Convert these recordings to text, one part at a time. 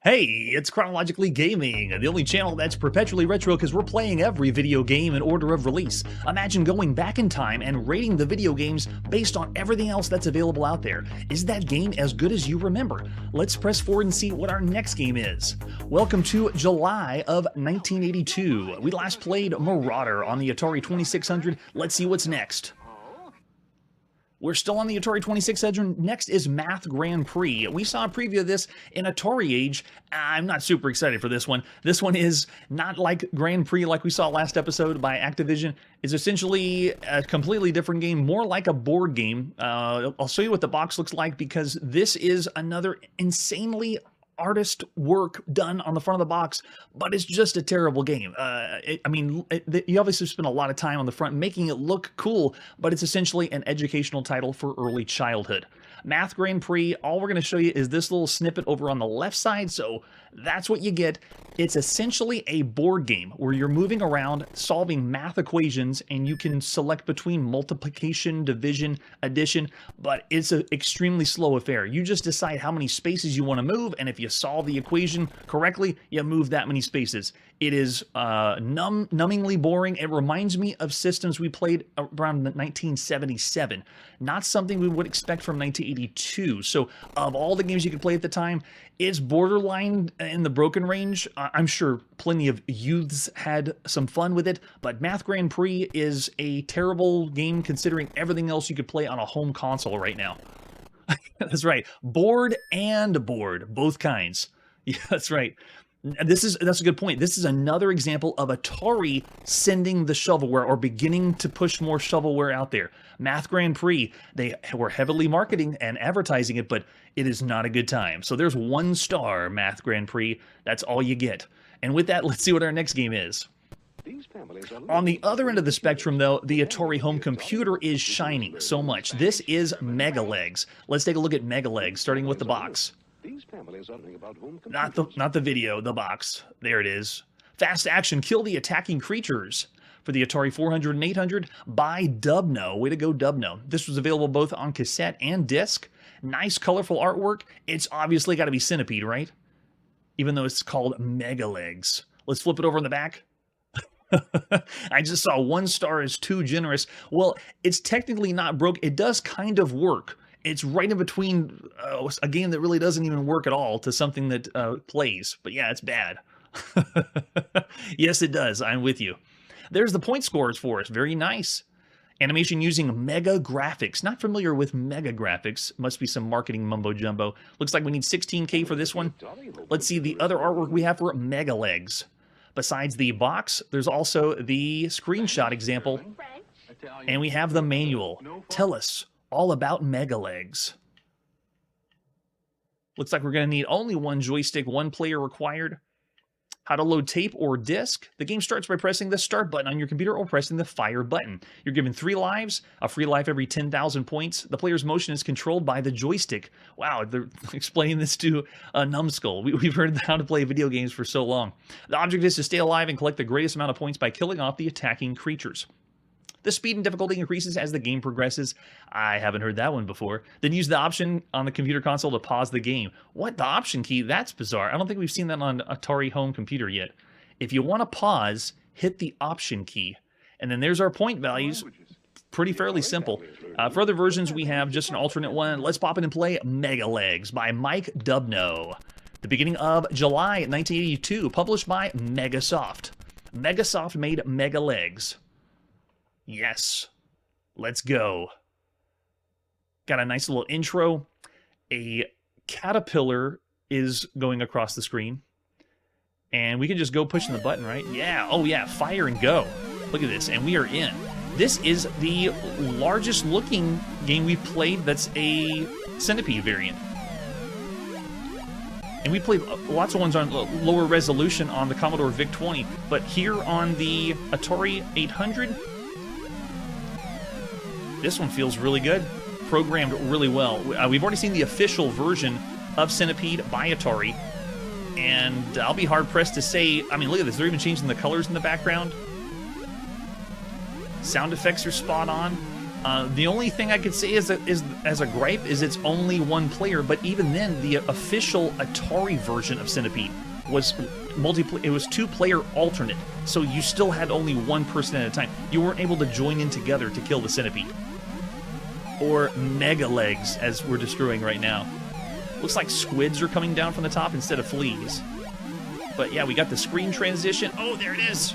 Hey, it's Chronologically Gaming, the only channel that's perpetually retro because we're playing every video game in order of release. Imagine going back in time and rating the video games based on everything else that's available out there. Is that game as good as you remember? Let's press forward and see what our next game is. Welcome to July of 1982. We last played Marauder on the Atari 2600. Let's see what's next. We're still on the Atari 2600. Next is Math Gran Prix. We saw a preview of this in Atari Age. I'm not super excited for this one. This one is not like Grand Prix like we saw last episode by Activision. It's essentially a completely different game, more like a board game. I'll show you what the box looks like because this is another insanely artist work done on the front of the box, but it's just a terrible game. You obviously spend a lot of time on the front making it look cool, but it's essentially an educational title for early childhood. Math Gran Prix, all we're going to show you is this little snippet over on the left side, so that's what you get. It's essentially a board game where you're moving around, solving math equations, and you can select between multiplication, division, addition, but it's an extremely slow affair. You just decide how many spaces you want to move, and if you solve the equation correctly, you move that many spaces. It is numbingly boring. It reminds me of systems we played around 1977, not something we would expect from 1982. So of all the games you could play at the time, it's borderline in the broken range. I'm sure plenty of youths had some fun with it, but Math Gran Prix is a terrible game considering everything else you could play on a home console right now. That's right, board and board, both kinds. Yeah, that's right. That's a good point. This is another example of Atari sending the shovelware or beginning to push more shovelware out there. Math Gran Prix, they were heavily marketing and advertising it, but it is not a good time. So there's 1 star, Math Gran Prix. That's all you get. And with that, let's see what our next game is. On the other end of the spectrum, though, the Atari home computer is shining so much. This is Megalegs. Let's take a look at Megalegs, starting with the box. Not the video, the box. There it is. Fast action, kill the attacking creatures for the Atari 400 and 800 by Dubno. Way to go, Dubno. This was available both on cassette and disc. Nice, colorful artwork. It's obviously got to be Centipede, right? Even though it's called Megalegs. Let's flip it over in the back. I just saw 1 star is too generous. Well, it's technically not broke. It does kind of work. It's right in between a game that really doesn't even work at all to something that plays. But yeah, it's bad. Yes, it does. I'm with you. There's the point scores for us. Very nice. Animation using Mega Graphics. Not familiar with Mega Graphics. Must be some marketing mumbo-jumbo. Looks like we need 16K for this one. Let's see the other artwork we have for Megalegs. Besides the box, there's also the screenshot example. And we have the manual. Tell us all about Megalegs. Looks like we're going to need only 1 joystick, 1 player required. How to load tape or disc. The game starts by pressing the start button on your computer or pressing the fire button. You're given 3 lives, a free life every 10,000 points. The player's motion is controlled by the joystick. Wow, they're explaining this to a numbskull. We've heard how to play video games for so long. The object is to stay alive and collect the greatest amount of points by killing off the attacking creatures. The speed and difficulty increases as the game progresses. I haven't heard that one before. Then use the option on the computer console to pause the game. What? The option key? That's bizarre. I don't think we've seen that on Atari home computer yet. If you want to pause, hit the option key. And then there's our point values. Pretty fairly simple. For other versions, we have just an alternate one. Let's pop in and play Megalegs by Mike Dubno. The beginning of July 1982, published by Megasoft. Megasoft made Megalegs. Yes, let's go. Got a nice little intro. A caterpillar is going across the screen. And we can just go pushing the button, right? Yeah, oh yeah, fire and go. Look at this, and we are in. This is the largest looking game we've played that's a Centipede variant. And we played lots of ones on lower resolution on the Commodore VIC-20, but here on the Atari 800, this one feels really good, programmed really well. We've already seen the official version of Centipede by Atari, and I'll be hard-pressed to say, I mean, look at this, they're even changing the colors in the background. Sound effects are spot on. The only thing I could say is as a gripe is it's only one player, but even then, the official Atari version of Centipede was multiplayer. It was 2-player alternate, so you still had only one person at a time. You weren't able to join in together to kill the Centipede. Or Megalegs, as we're destroying right now. Looks like squids are coming down from the top instead of fleas. But yeah, we got the screen transition. Oh, there it is.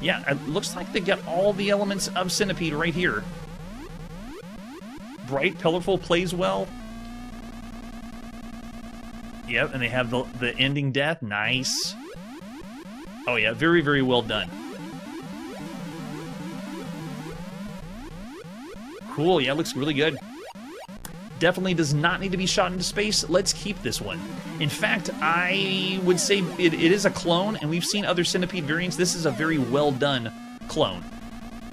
Yeah, it looks like they got all the elements of Centipede right here. Bright, colorful, plays well. Yep, and they have the ending death. Nice. Oh yeah, very, very well done. Cool, yeah, looks really good. Definitely does not need to be shot into space. Let's keep this one. In fact, I would say it is a clone, and we've seen other Centipede variants. This is a very well done clone.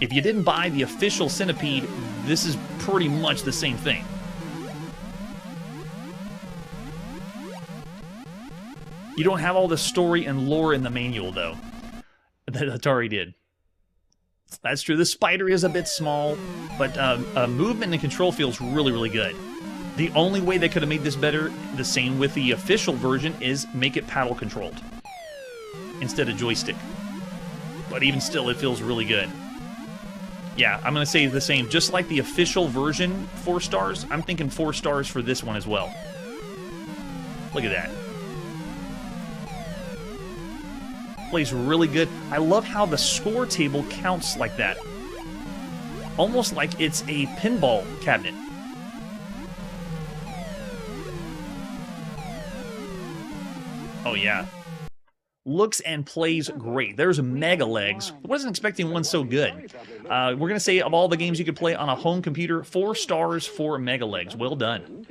If you didn't buy the official Centipede, this is pretty much the same thing. You don't have all the story and lore in the manual, though, that Atari did. That's true. The spider is a bit small, but movement and control feels really, really good. The only way they could have made this better, the same with the official version, is make it paddle controlled instead of joystick. But even still, it feels really good. Yeah, I'm going to say the same. Just like the official version, 4 stars, I'm thinking 4 stars for this one as well. Look at that. Plays really good. I love how the score table counts like that. Almost like it's a pinball cabinet. Oh yeah. Looks and plays great. There's Megalegs. I wasn't expecting one so good. We're going to say of all the games you could play on a home computer, 4 stars for Megalegs. Well done.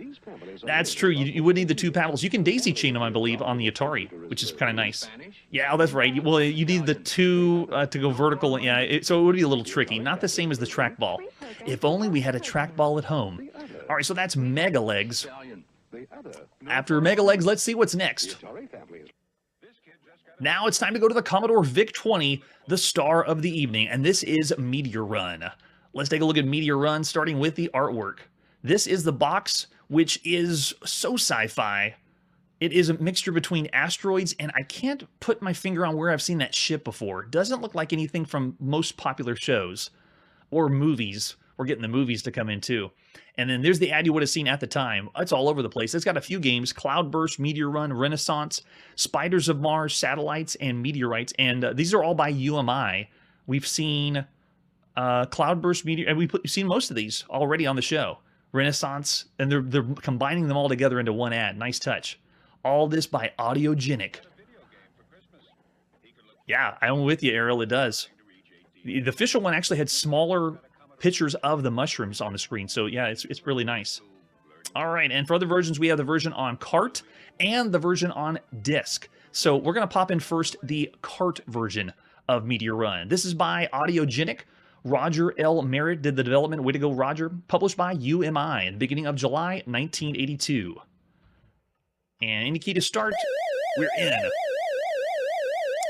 That's true. You would need the 2 paddles. You can daisy chain them, I believe, on the Atari, which is kind of nice. Yeah, oh, that's right. Well, you need the 2 to go vertical. Yeah, so it would be a little tricky. Not the same as the trackball. If only we had a trackball at home. All right, so that's Megalegs. After Megalegs, let's see what's next. Now it's time to go to the Commodore VIC-20, the star of the evening, and this is Meteor Run. Let's take a look at Meteor Run, starting with the artwork. This is the box, which is so sci-fi. It is a mixture between asteroids, and I can't put my finger on where I've seen that ship before. Doesn't look like anything from most popular shows or movies. We're getting the movies to come in, too. And then there's the ad you would have seen at the time. It's all over the place. It's got a few games: Cloudburst, Meteor Run, Renaissance, Spiders of Mars, Satellites, and Meteorites. And these are all by UMI. We've seen Cloudburst, Meteor, and we've seen most of these already on the show. Renaissance, and they're combining them all together into one ad. Nice touch. All this by Audiogenic. Yeah, I'm with you, Ariel. It does. The official one actually had smaller pictures of the mushrooms on the screen. So yeah, it's really nice. All right, and for other versions, we have the version on cart and the version on disc. So we're going to pop in first the cart version of Meteor Run. This is by Audiogenic. Roger L. Merritt did the development. Way to go, Roger. Published by UMI in the beginning of July 1982. And any key to start, we're in.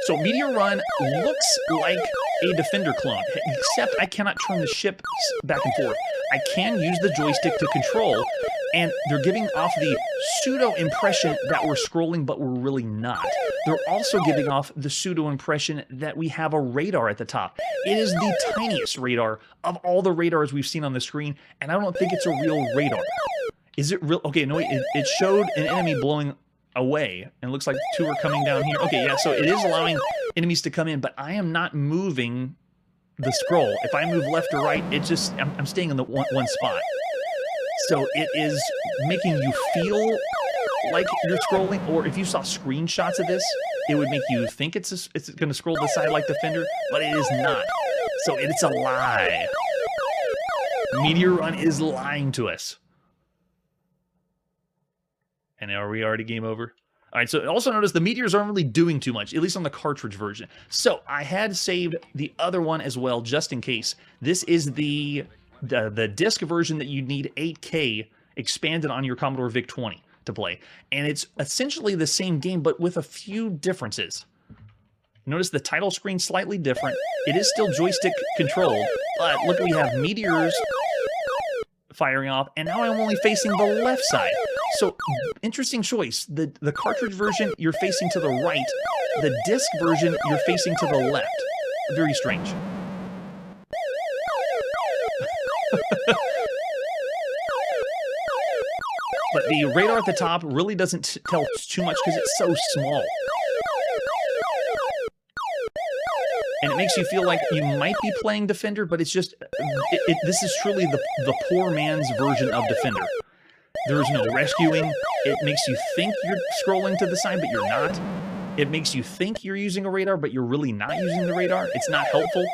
So Meteor Run looks like a Defender clone, except I cannot turn the ship back and forth. I can use the joystick to control, and they're giving off the pseudo impression that we're scrolling, but we're really not. They're also giving off the pseudo impression that we have a radar at the top. It is the tiniest radar of all the radars we've seen on the screen, and I don't think it's a real radar. Is it real? Okay, no, it showed an enemy blowing away, and it looks like 2 are coming down here. Okay, yeah, so it is allowing enemies to come in, but I am not moving the scroll. If I move left or right, it just, I'm staying in the one spot. So it is making you feel like you're scrolling, or if you saw screenshots of this, it would make you think it's going to scroll to the side like Defender, but it is not. So it's a lie. Meteor Run is lying to us. And are we already game over? All right, so also notice the meteors aren't really doing too much, at least on the cartridge version. So I had saved the other one as well, just in case. This is the disc version that you need 8K expanded on your Commodore VIC-20 to play. And it's essentially the same game, but with a few differences. Notice the title screen slightly different. It is still joystick controlled, but look, we have meteors firing off, and now I'm only facing the left side. So, interesting choice. The cartridge version, you're facing to the right. The disc version, you're facing to the left. Very strange. But the radar at the top really doesn't tell too much because it's so small. And it makes you feel like you might be playing Defender, but it's just, this is truly the poor man's version of Defender. There's no rescuing. It makes you think you're scrolling to the side, but you're not. It makes you think you're using a radar, but you're really not using the radar. It's not helpful.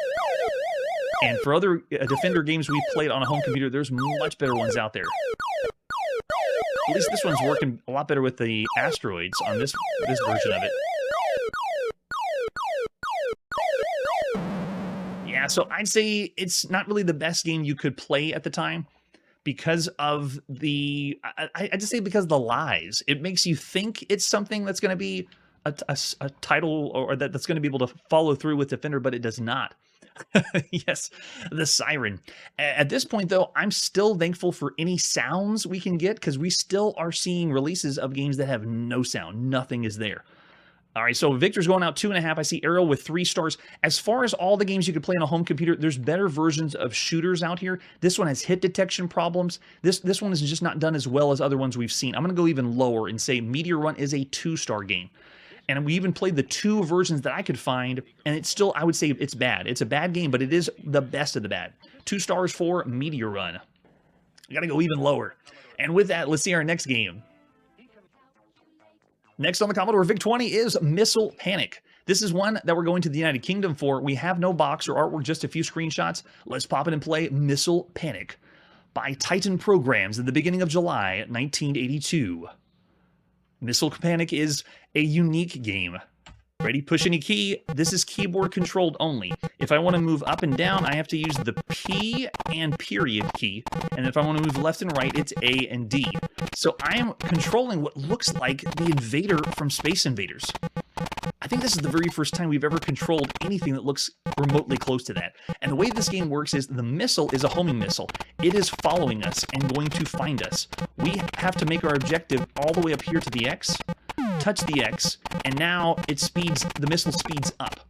And for other Defender games we played on a home computer, there's much better ones out there. At least this one's working a lot better with the asteroids on this version of it. Yeah, so I'd say it's not really the best game you could play at the time because of the... I just say because of the lies. It makes you think it's something that's going to be a title or that's going to be able to follow through with Defender, but it does not. Yes, the siren. At this point, though, I'm still thankful for any sounds we can get because we still are seeing releases of games that have no sound. Nothing is there. All right, so Victor's going out 2.5. I see Arrow with 3 stars. As far as all the games you could play on a home computer, there's better versions of shooters out here. This one has hit detection problems. This one is just not done as well as other ones we've seen. I'm going to go even lower and say Meteor Run is a 2-star game. And we even played the 2 versions that I could find, and it's still, I would say it's bad. It's a bad game, but it is the best of the bad. 2 stars for Meteor Run. We got to go even lower. And with that, let's see our next game. Next on the Commodore VIC-20 is Missile Panic. This is one that we're going to the United Kingdom for. We have no box or artwork, just a few screenshots. Let's pop it and play Missile Panic by Titan Programs at the beginning of July 1982. Missile Panic is a unique game. Ready? Push any key. This is keyboard controlled only. If I want to move up and down, I have to use the P and period key. And if I want to move left and right, it's A and D. So I am controlling what looks like the invader from Space Invaders. I think this is the very first time we've ever controlled anything that looks remotely close to that. And the way this game works is the missile is a homing missile. It is following us and going to find us. We have to make our objective all the way up here to the X, touch the X, and now the missile speeds up.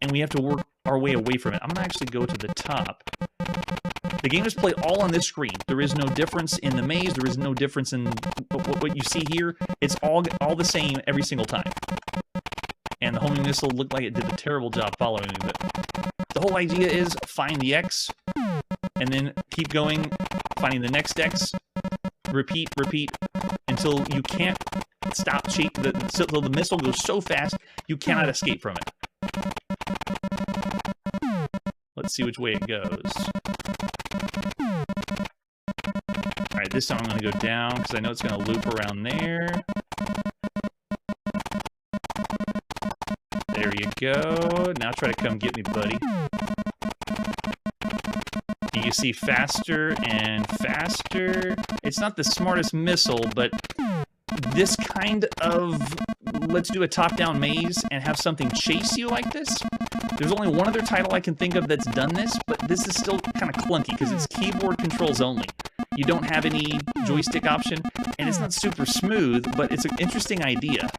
And we have to work our way away from it. I'm going to actually go to the top. The game is played all on this screen. There is no difference in the maze. There is no difference in what you see here. It's all the same every single time. And the homing missile looked like it did a terrible job following me. But the whole idea is find the X, and then keep going, finding the next X, repeat, until you can't stop until the missile goes so fast you cannot escape from it. Let's see which way it goes. Alright, this time I'm going to go down because I know it's going to loop around there. There you go. Now try to come get me, buddy. You can see faster and faster. It's not the smartest missile, but this kind of, let's do a top-down maze and have something chase you like this. There's only one other title I can think of that's done this, but this is still kind of clunky because it's keyboard controls only. You don't have any joystick option, and it's not super smooth, but it's an interesting idea.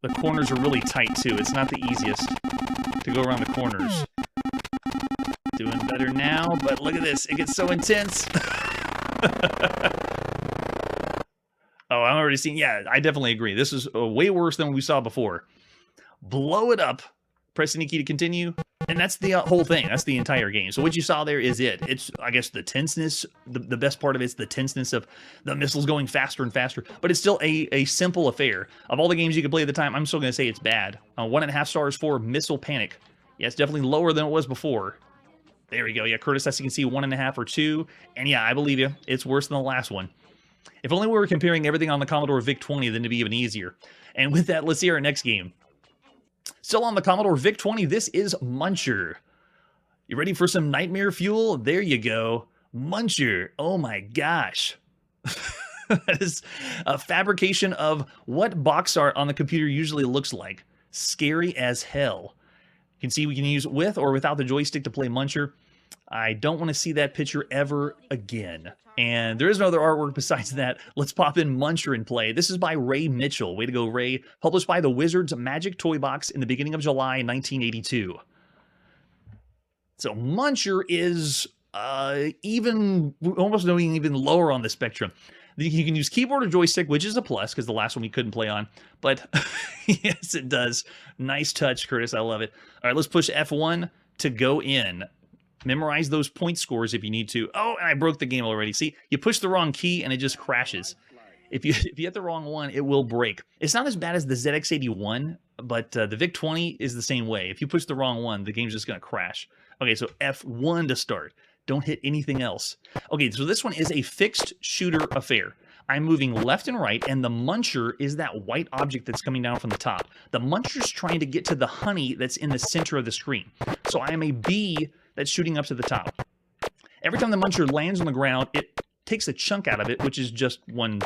The corners are really tight, too. It's not the easiest to go around the corners. Doing better now, but look at this. It gets so intense. Oh, I'm already seeing... Yeah, I definitely agree. This is way worse than we saw before. Blow it up. Press any key to continue. And that's the whole thing. That's the entire game. So what you saw there is it. It's, I guess, the tenseness. The best part of it is the tenseness of the missiles going faster and faster. But it's still a simple affair. Of all the games you could play at the time, I'm still going to say it's bad. 1.5 stars for Missile Panic. Yeah, it's definitely lower than it was before. There we go. Yeah, Curtis, as you can see, 1.5 or 2. And yeah, I believe you. It's worse than the last one. If only we were comparing everything on the Commodore VIC-20, then it'd be even easier. And with that, let's see our next game. Still on the Commodore VIC-20, this is Muncher. You ready for some nightmare fuel? There you go. Muncher. Oh my gosh. That is a fabrication of what box art on the computer usually looks like. Scary as hell. can see we can use with or without the joystick to play Muncher. I don't want to see that picture ever again. And there is no other artwork besides that. Let's pop in Muncher and play. This is by Ray Mitchell. Way to go, Ray. Published by the Wizards Magic Toy Box in the beginning of July 1982. So Muncher is almost going even lower on the spectrum. You can use keyboard or joystick, which is a plus because the last one we couldn't play on. But yes, it does. Nice touch, Curtis. I love it. All right, let's push F1 to go in. Memorize those point scores if you need to. Oh, and I broke the game already. See, you push the wrong key and it just crashes. If you hit the wrong one, it will break. It's not as bad as the ZX81, but the VIC-20 is the same way. If you push the wrong one, the game's just going to crash. Okay, so F1 to start. Don't hit anything else. Okay, so this one is a fixed shooter affair. I'm moving left and right, and the Muncher is that white object that's coming down from the top. The Muncher's trying to get to the honey that's in the center of the screen. So I am a bee that's shooting up to the top. Every time the Muncher lands on the ground, it takes a chunk out of it, which is just one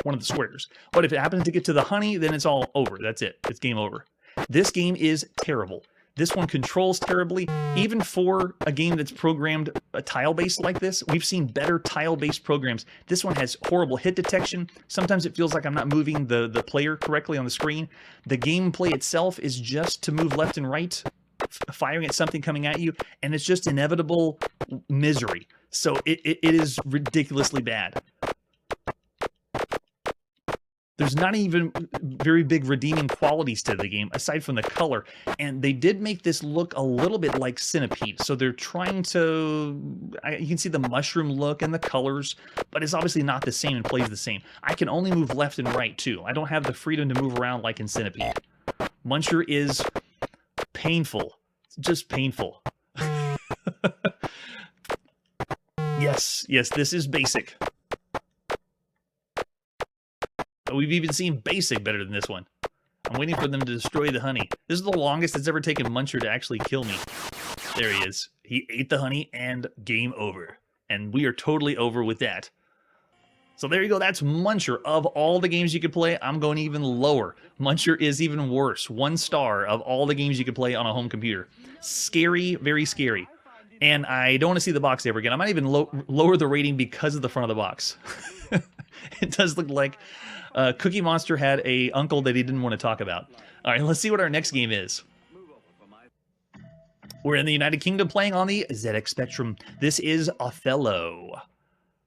of the squares. But if it happens to get to the honey, then it's all over. That's it. It's game over. This game is terrible. This one controls terribly. Even for a game that's programmed tile-based like this, we've seen better tile-based programs. This one has horrible hit detection. Sometimes it feels like I'm not moving the player correctly on the screen. The gameplay itself is just to move left and right, firing at something coming at you, and it's just inevitable misery. So it is ridiculously bad. There's not even very big redeeming qualities to the game, aside from the color. And they did make this look a little bit like Centipede. So they're trying to... You can see the mushroom look and the colors, but it's obviously not the same and plays the same. I can only move left and right, too. I don't have the freedom to move around like in Centipede. Muncher is painful. It's just painful. Yes, this is basic. We've even seen basic better than this one. I'm waiting for them to destroy the honey. This is the longest it's ever taken Muncher to actually kill me. There he is. He ate the honey and game over. And we are totally over with that. So there you go. That's Muncher. Of all the games you could play, I'm going even lower. Muncher is even worse. 1 star of all the games you could play on a home computer. Scary, very scary. And I don't want to see the box ever again. I might even lower the rating because of the front of the box. It does look like Cookie Monster had a uncle that he didn't want to talk about. All right, let's see what our next game is. We're in the United Kingdom playing on the ZX Spectrum. This is Othello.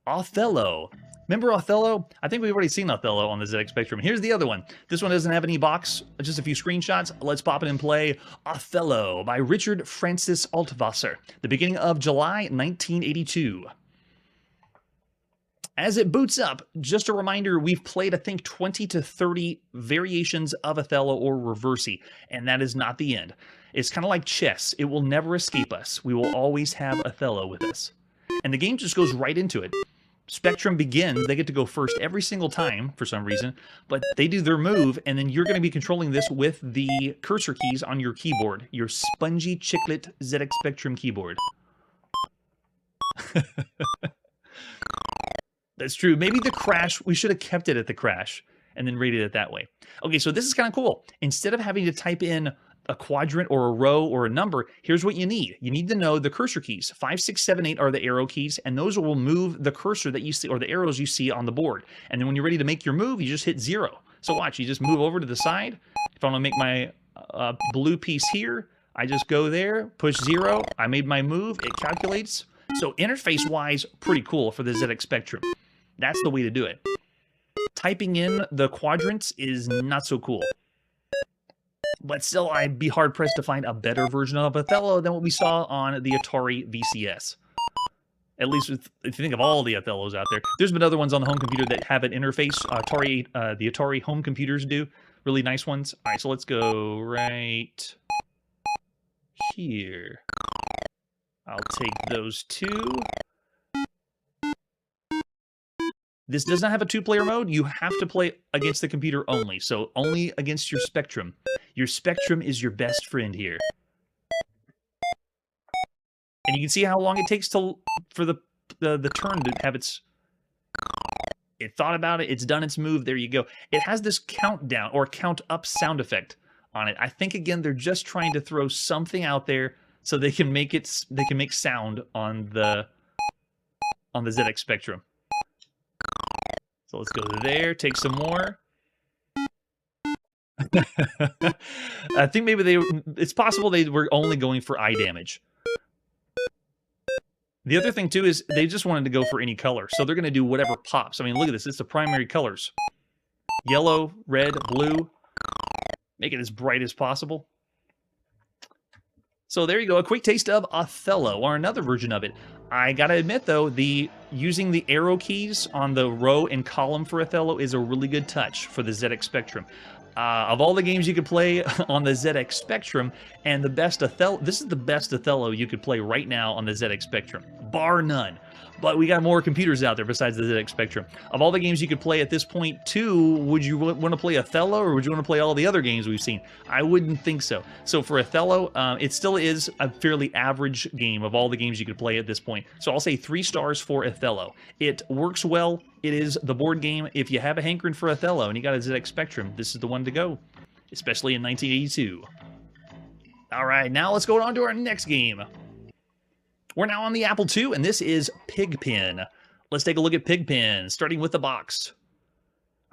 Othello. Remember Othello? I think we've already seen Othello on the ZX Spectrum. Here's the other one. This one doesn't have any box, just a few screenshots. Let's pop it and play Othello by Richard Francis Altwasser, the beginning of July 1982. As it boots up, just a reminder, we've played, I think, 20 to 30 variations of Othello or Reversi, and that is not the end. It's kind of like chess. It will never escape us. We will always have Othello with us. And the game just goes right into it. Spectrum begins. They get to go first every single time for some reason, but they do their move, and then you're going to be controlling this with the cursor keys on your keyboard, your spongy chiclet ZX Spectrum keyboard. That's true. Maybe the crash, we should have kept it at the crash and then rated it that way. Okay, so this is kind of cool. Instead of having to type in a quadrant or a row or a number, here's what you need. You need to know the cursor keys. 5, 6, 7, 8 are the arrow keys, and those will move the cursor that you see, or the arrows you see on the board. And then when you're ready to make your move, you just hit 0. So watch, you just move over to the side. If I want to make my blue piece here, I just go there, push 0. I made my move. It calculates. So interface-wise, pretty cool for the ZX Spectrum. That's the way to do it. Typing in the quadrants is not so cool. But still, I'd be hard-pressed to find a better version of Othello than what we saw on the Atari VCS. At least if you think of all the Othellos out there. There's been other ones on the home computer that have an interface. The Atari home computers do. Really nice ones. All right, so let's go right here. I'll take those two. This does not have a 2-player mode. You have to play against the computer only. So only against your Spectrum. Your Spectrum is your best friend here. And you can see how long it takes for the turn to have its... It thought about it. It's done its move. There you go. It has this countdown or count up sound effect on it. I think again they're just trying to throw something out there so they can make sound on the ZX Spectrum. So let's go there, take some more. I think maybe it's possible they were only going for eye damage. The other thing too is they just wanted to go for any color, so they're going to do whatever pops. I mean, look at this. It's the primary colors. Yellow, red, blue. Make it as bright as possible. So there you go, a quick taste of Othello, or another version of it. I gotta admit though, using the arrow keys on the row and column for Othello is a really good touch for the ZX Spectrum. Of all the games you could play on the ZX Spectrum, and the best Othello, this is the best Othello you could play right now on the ZX Spectrum, bar none. But we got more computers out there besides the ZX Spectrum. Of all the games you could play at this point, too, would you want to play Othello, or would you want to play all the other games we've seen? I wouldn't think so. So for Othello, it still is a fairly average game of all the games you could play at this point. So I'll say 3 stars for Othello. It works well. It is the board game. If you have a hankering for Othello and you got a ZX Spectrum, this is the one to go, especially in 1982. All right, now let's go on to our next game. We're now on the Apple II, and this is Pigpen. Let's take a look at Pigpen, starting with the box.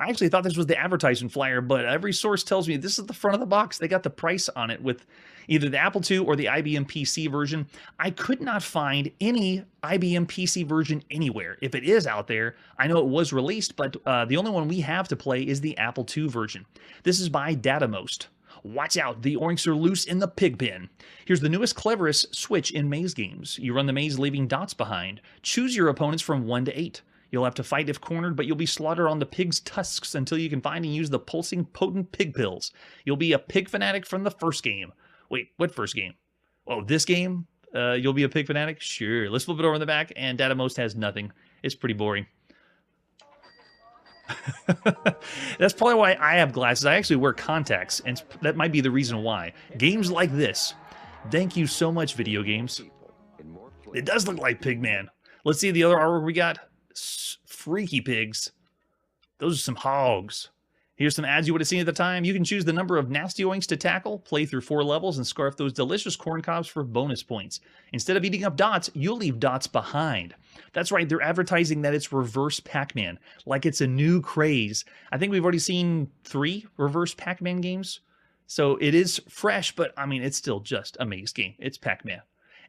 I actually thought this was the advertising flyer, but every source tells me this is the front of the box. They got the price on it with either the Apple II or the IBM PC version. I could not find any IBM PC version anywhere. If it is out there, I know it was released, but the only one we have to play is the Apple II version. This is by Datamost. Watch out, the oinks are loose in the Pigpen. Here's the newest, cleverest switch in maze games. You run the maze leaving dots behind. Choose your opponents from 1 to 8. You'll have to fight if cornered, but you'll be slaughtered on the pig's tusks until you can find and use the pulsing, potent pig pills. You'll be a pig fanatic from the first game. Wait, what first game? Oh, this game? You'll be a pig fanatic? Sure. Let's flip it over in the back, and Datamost has nothing. It's pretty boring. That's probably why I have glasses. I actually wear contacts, and that might be the reason why. Games like this. Thank you so much, video games. It does look like Pigman. Let's see the other artwork we got. Freaky pigs. Those are some hogs. Here's some ads you would have seen at the time. You can choose the number of nasty oinks to tackle, play through 4 levels, and scarf those delicious corn cobs for bonus points. Instead of eating up dots, you'll leave dots behind. That's right, they're advertising that it's reverse Pac-Man, like it's a new craze. I think we've already seen 3 reverse Pac-Man games. So it is fresh, but I mean, it's still just a maze game. It's Pac-Man.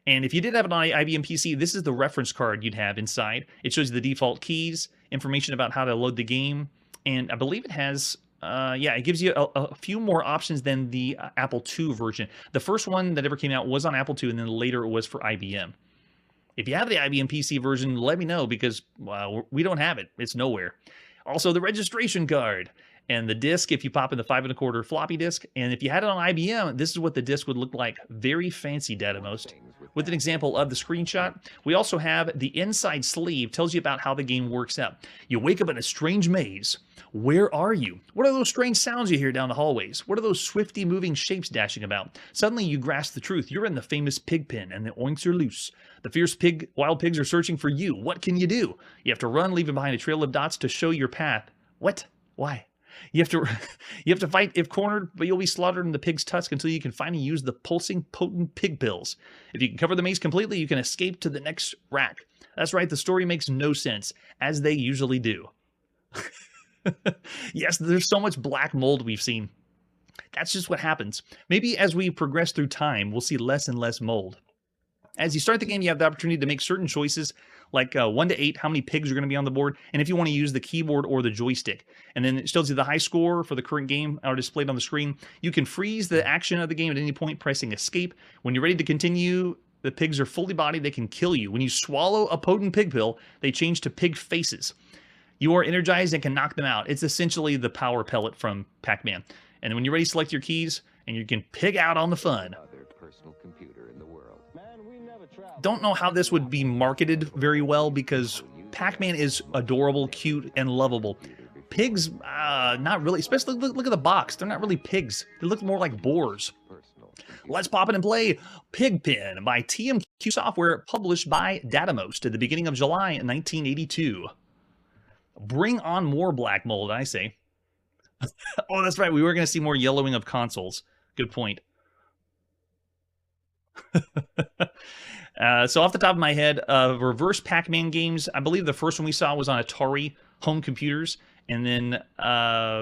And if you did have it on IBM PC, this is the reference card you'd have inside. It shows you the default keys, information about how to load the game, and I believe it has, it gives you a few more options than the Apple II version. The first one that ever came out was on Apple II, and then later it was for IBM. If you have the IBM PC version, let me know, because we don't have it. It's nowhere. Also, the registration card. And the disc, if you pop in the 5 1/4 floppy disk, and if you had it on IBM, this is what the disc would look like. Very fancy, Datamost. With an example of the screenshot, we also have the inside sleeve, tells you about how the game works out. You wake up in a strange maze. Where are you? What are those strange sounds you hear down the hallways? What are those swifty moving shapes dashing about? Suddenly you grasp the truth. You're in the famous Pigpen, and the oinks are loose. The fierce wild pigs are searching for you. What can you do? You have to run, leaving behind a trail of dots to show your path. What? Why? You have to fight if cornered, but you'll be slaughtered in the pig's tusk until you can finally use the pulsing, potent pig pills. If you can cover the maze completely, you can escape to the next rack. That's right, the story makes no sense, as they usually do. Yes, there's so much black mold we've seen. That's just what happens. Maybe as we progress through time, we'll see less and less mold. As you start the game, you have the opportunity to make certain choices, like 1 to 8, how many pigs are going to be on the board, and if you want to use the keyboard or the joystick. And then it shows you the high score for the current game are displayed on the screen. You can freeze the action of the game at any point pressing escape. When you're ready to continue, the pigs are fully bodied. They can kill you. When you swallow a potent pig pill, they change to pig faces. You are energized and can knock them out. It's essentially the power pellet from Pac-Man. And when you're ready, select your keys, and you can pig out on the fun. Don't know how this would be marketed very well, because Pac-Man is adorable, cute, and lovable. Pigs, not really. Especially, look at the box. They're not really pigs. They look more like boars. Let's pop in and play Pigpen by TMQ Software, published by Datamost at the beginning of July 1982. Bring on more black mold, I say. Oh, that's right. We were going to see more yellowing of consoles. Good point. So off the top of my head, reverse Pac-Man games, I believe the first one we saw was on Atari home computers, and then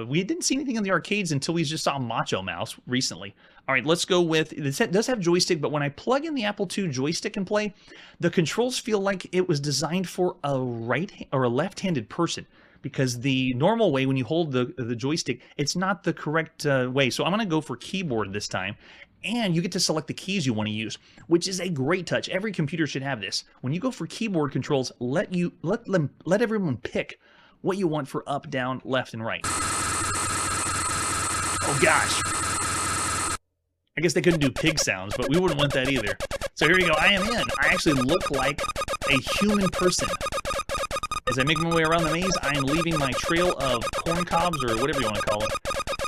we didn't see anything in the arcades until we just saw Macho Mouse recently. All right, let's go with, it does have joystick, but when I plug in the Apple II joystick and play, the controls feel like it was designed for a right or a left-handed person, because the normal way when you hold the joystick, it's not the correct way. So I'm going to go for keyboard this time. And you get to select the keys you want to use, which is a great touch. Every computer should have this. When you go for keyboard controls, let everyone pick what you want for up, down, left, and right. Oh gosh. I guess they couldn't do pig sounds, but we wouldn't want that either. So here we go. I am in. I actually look like a human person. As I make my way around the maze, I am leaving my trail of corn cobs, or whatever you want to call it.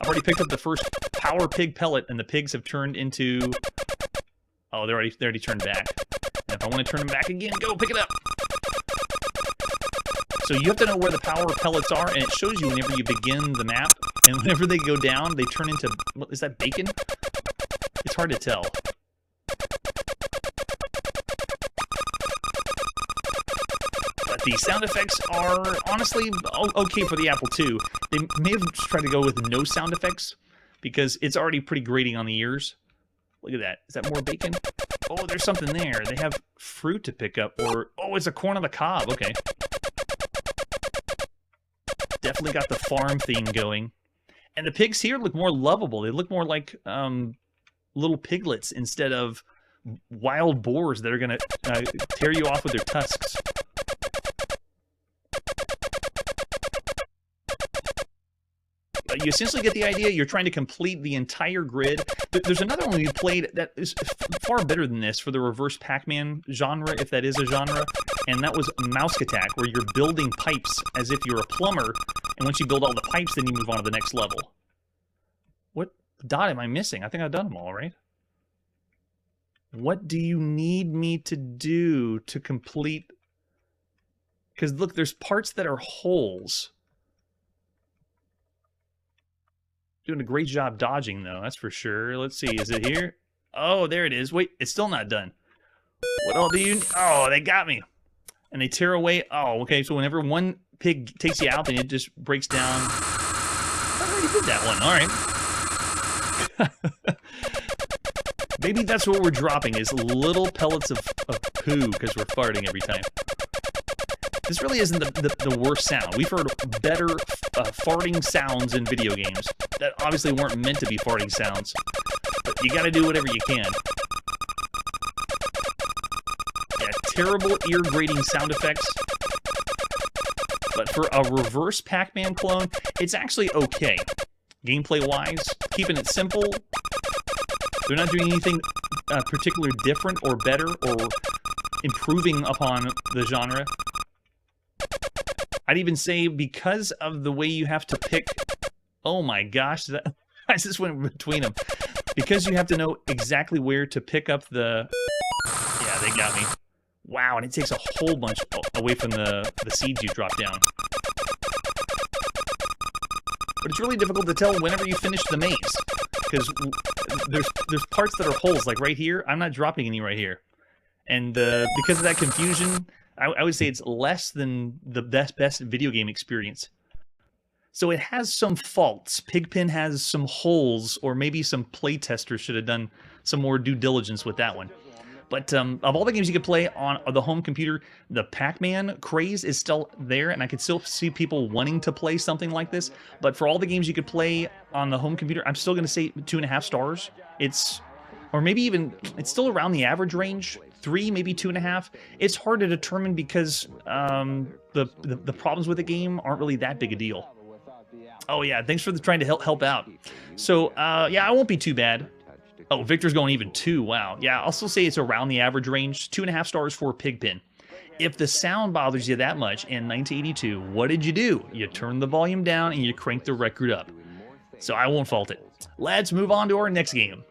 I've already picked up the first power pig pellet, and the pigs have turned into... Oh, they already turned back. And if I want to turn them back again, go pick it up. So you have to know where the power pellets are, and it shows you whenever you begin the map. And whenever they go down, they turn into... What, is that bacon? It's hard to tell. But the sound effects are honestly okay for the Apple II. They may have tried to go with no sound effects because it's already pretty grating on the ears. Look at that. Is that more bacon? Oh, there's something there. They have fruit to pick up, or... Oh, it's a corn on the cob. Okay. Definitely got the farm theme going. And the pigs here look more lovable. They look more like little piglets instead of wild boars that are going to tear you off with their tusks. You essentially get the idea. You're trying to complete the entire grid. There's another one we played that is far better than this for the reverse Pac-Man genre, if that is a genre, and that was Mouse Attack, where you're building pipes as if you're a plumber, and once you build all the pipes, then you move on to the next level. What dot am I missing? I think I've done them all, right? What do you need me to do to complete... Because look, there's parts that are holes. Doing a great job dodging, though, that's for sure. Let's see, is it here? Oh, there it is. Wait, it's still not done. What all do you... Oh, they got me. And they tear away... Oh, okay, so whenever one pig takes you out, then it just breaks down... I already did that one, alright. Maybe that's what we're dropping, is little pellets of poo, because we're farting every time. This really isn't the worst sound. We've heard better farting sounds in video games that obviously weren't meant to be farting sounds. But you gotta do whatever you can. Yeah, terrible ear-grating sound effects. But for a reverse Pac-Man clone, it's actually okay. Gameplay-wise, keeping it simple. They're not doing anything particularly different or better or improving upon the genre. I'd even say because of the way you have to pick... Oh my gosh, I just went between them. Because you have to know exactly where to pick up the... Yeah, they got me. Wow, and it takes a whole bunch away from the seeds you drop down. But it's really difficult to tell whenever you finish the maze. Because there's parts that are holes, like right here. I'm not dropping any right here. And because of that confusion... I would say it's less than the best video game experience. So it has some faults. Pigpen has some holes, or maybe some playtesters should have done some more due diligence with that one. But of all the games you could play on the home computer, the Pac-Man craze is still there, and I could still see people wanting to play something like this. But for all the games you could play on the home computer, I'm still going to say 2.5 stars. It's, or maybe even, it's still around the average range. 3, maybe 2.5. It's hard to determine because the problems with the game aren't really that big a deal. Oh yeah, thanks for trying to help out. So yeah, I won't be too bad. Oh, Victor's going even 2. Wow. Yeah, I'll still say it's around the average range. 2.5 stars for Pigpen. If the sound bothers you that much in 1982, what did you do? You turned the volume down and you cranked the record up. So I won't fault it. Let's move on to our next game.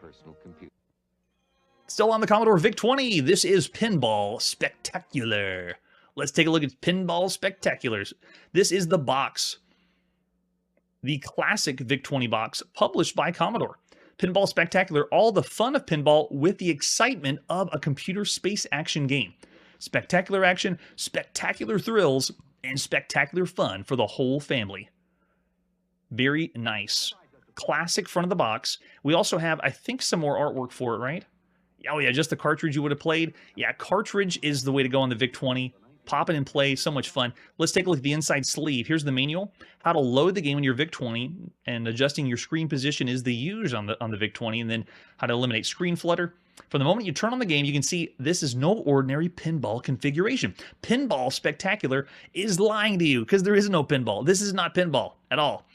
Still on the Commodore VIC-20, this is Pinball Spectacular. Let's take a look at Pinball Spectaculars. This is the box. The classic VIC-20 box, published by Commodore. Pinball Spectacular, all the fun of pinball with the excitement of a computer space action game. Spectacular action, spectacular thrills, and spectacular fun for the whole family. Very nice. Classic front of the box. We also have, I think, some more artwork for it, right? Oh yeah, just the cartridge you would have played. Yeah, cartridge is the way to go on the VIC-20. Pop it and play, so much fun. Let's take a look at the inside sleeve. Here's the manual. How to load the game on your VIC-20, and adjusting your screen position is the use on the VIC-20, and then how to eliminate screen flutter. From the moment you turn on the game, you can see this is no ordinary pinball configuration. Pinball Spectacular is lying to you because there is no pinball. This is not pinball at all.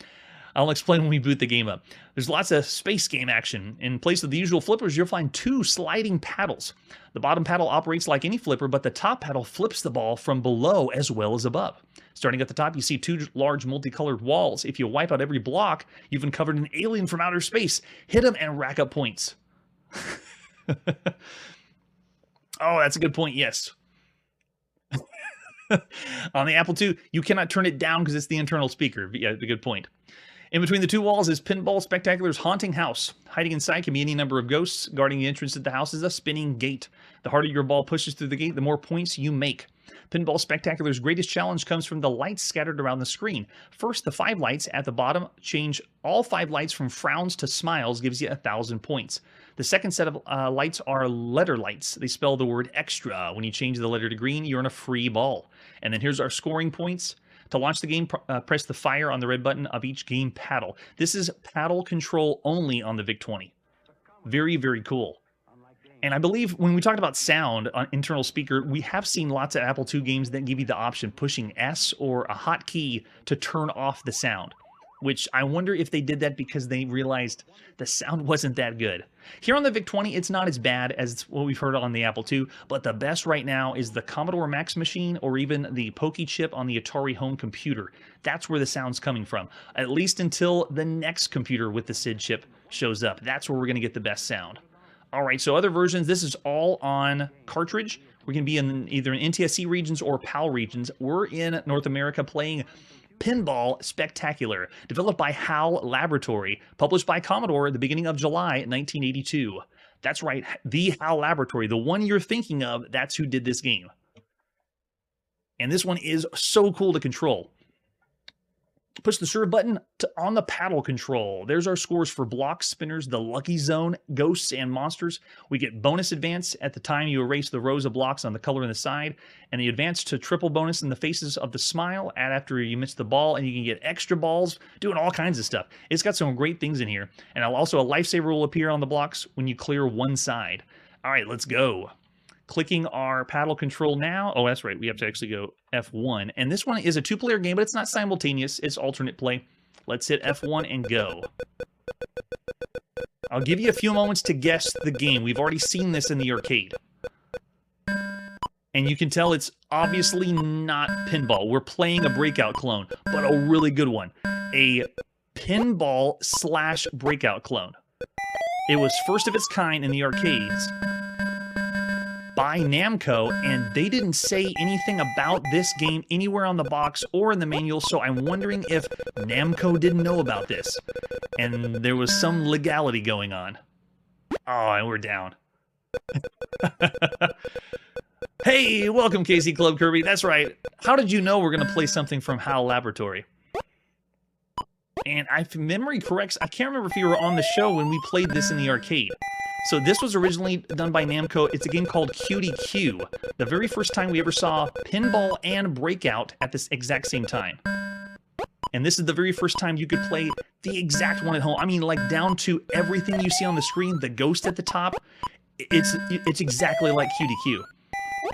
I'll explain when we boot the game up. There's lots of space game action. In place of the usual flippers, you'll find 2 sliding paddles. The bottom paddle operates like any flipper, but the top paddle flips the ball from below as well as above. Starting at the top, you see 2 large multicolored walls. If you wipe out every block, you've uncovered an alien from outer space. Hit them and rack up points. Oh, that's a good point, yes. On the Apple II, you cannot turn it down because it's the internal speaker. Yeah, a good point. In between the 2 walls is Pinball Spectacular's haunting house. Hiding inside can be any number of ghosts. Guarding the entrance to the house is a spinning gate. The harder your ball pushes through the gate, the more points you make. Pinball Spectacular's greatest challenge comes from the lights scattered around the screen. First, the 5 lights at the bottom. Change all 5 lights from frowns to smiles gives you 1,000 points. The second set of lights are letter lights. They spell the word extra. When you change the letter to green, you earn a free ball. And then here's our scoring points. To launch the game, press the fire on the red button of each game paddle. This is paddle control only on the VIC-20. Very, very cool. And I believe when we talked about sound on internal speaker, we have seen lots of Apple II games that give you the option pushing S or a hotkey to turn off the sound, which I wonder if they did that because they realized the sound wasn't that good. Here on the VIC-20, it's not as bad as what we've heard on the Apple II, but the best right now is the Commodore Max machine or even the Pokey chip on the Atari home computer. That's where the sound's coming from, at least until the next computer with the SID chip shows up. That's where we're going to get the best sound. All right, so other versions, this is all on cartridge. We're going to be in either in NTSC regions or PAL regions. We're in North America playing Pinball Spectacular, developed by HAL Laboratory, published by Commodore at the beginning of July 1982. That's right, the HAL Laboratory, the one you're thinking of, that's who did this game. And this one is so cool to control. Push the serve button on the paddle control. There's our scores for blocks, spinners, the lucky zone, ghosts, and monsters. We get bonus advance at the time you erase the rows of blocks on the color in the side, and the advance to triple bonus in the faces of the smile add after you miss the ball, and you can get extra balls, doing all kinds of stuff. It's got some great things in here. And also a lifesaver will appear on the blocks when you clear one side. All right, let's go. Clicking our paddle control now. Oh, that's right. We have to actually go F1. And this one is a 2-player game, but it's not simultaneous. It's alternate play. Let's hit F1 and go. I'll give you a few moments to guess the game. We've already seen this in the arcade. And you can tell it's obviously not pinball. We're playing a breakout clone, but a really good one. A pinball / breakout clone. It was first of its kind in the arcades by Namco, and they didn't say anything about this game anywhere on the box or in the manual, so I'm wondering if Namco didn't know about this, and there was some legality going on. Oh, and we're down. Hey, welcome, Casey Club Kirby. That's right. How did you know we're going to play something from HAL Laboratory? And if memory corrects, I can't remember if you were on the show when we played this in the arcade. So this was originally done by Namco. It's a game called QDQ. The very first time we ever saw pinball and breakout at this exact same time. And this is the very first time you could play the exact one at home. I mean, like down to everything you see on the screen, the ghost at the top. It's exactly like QDQ.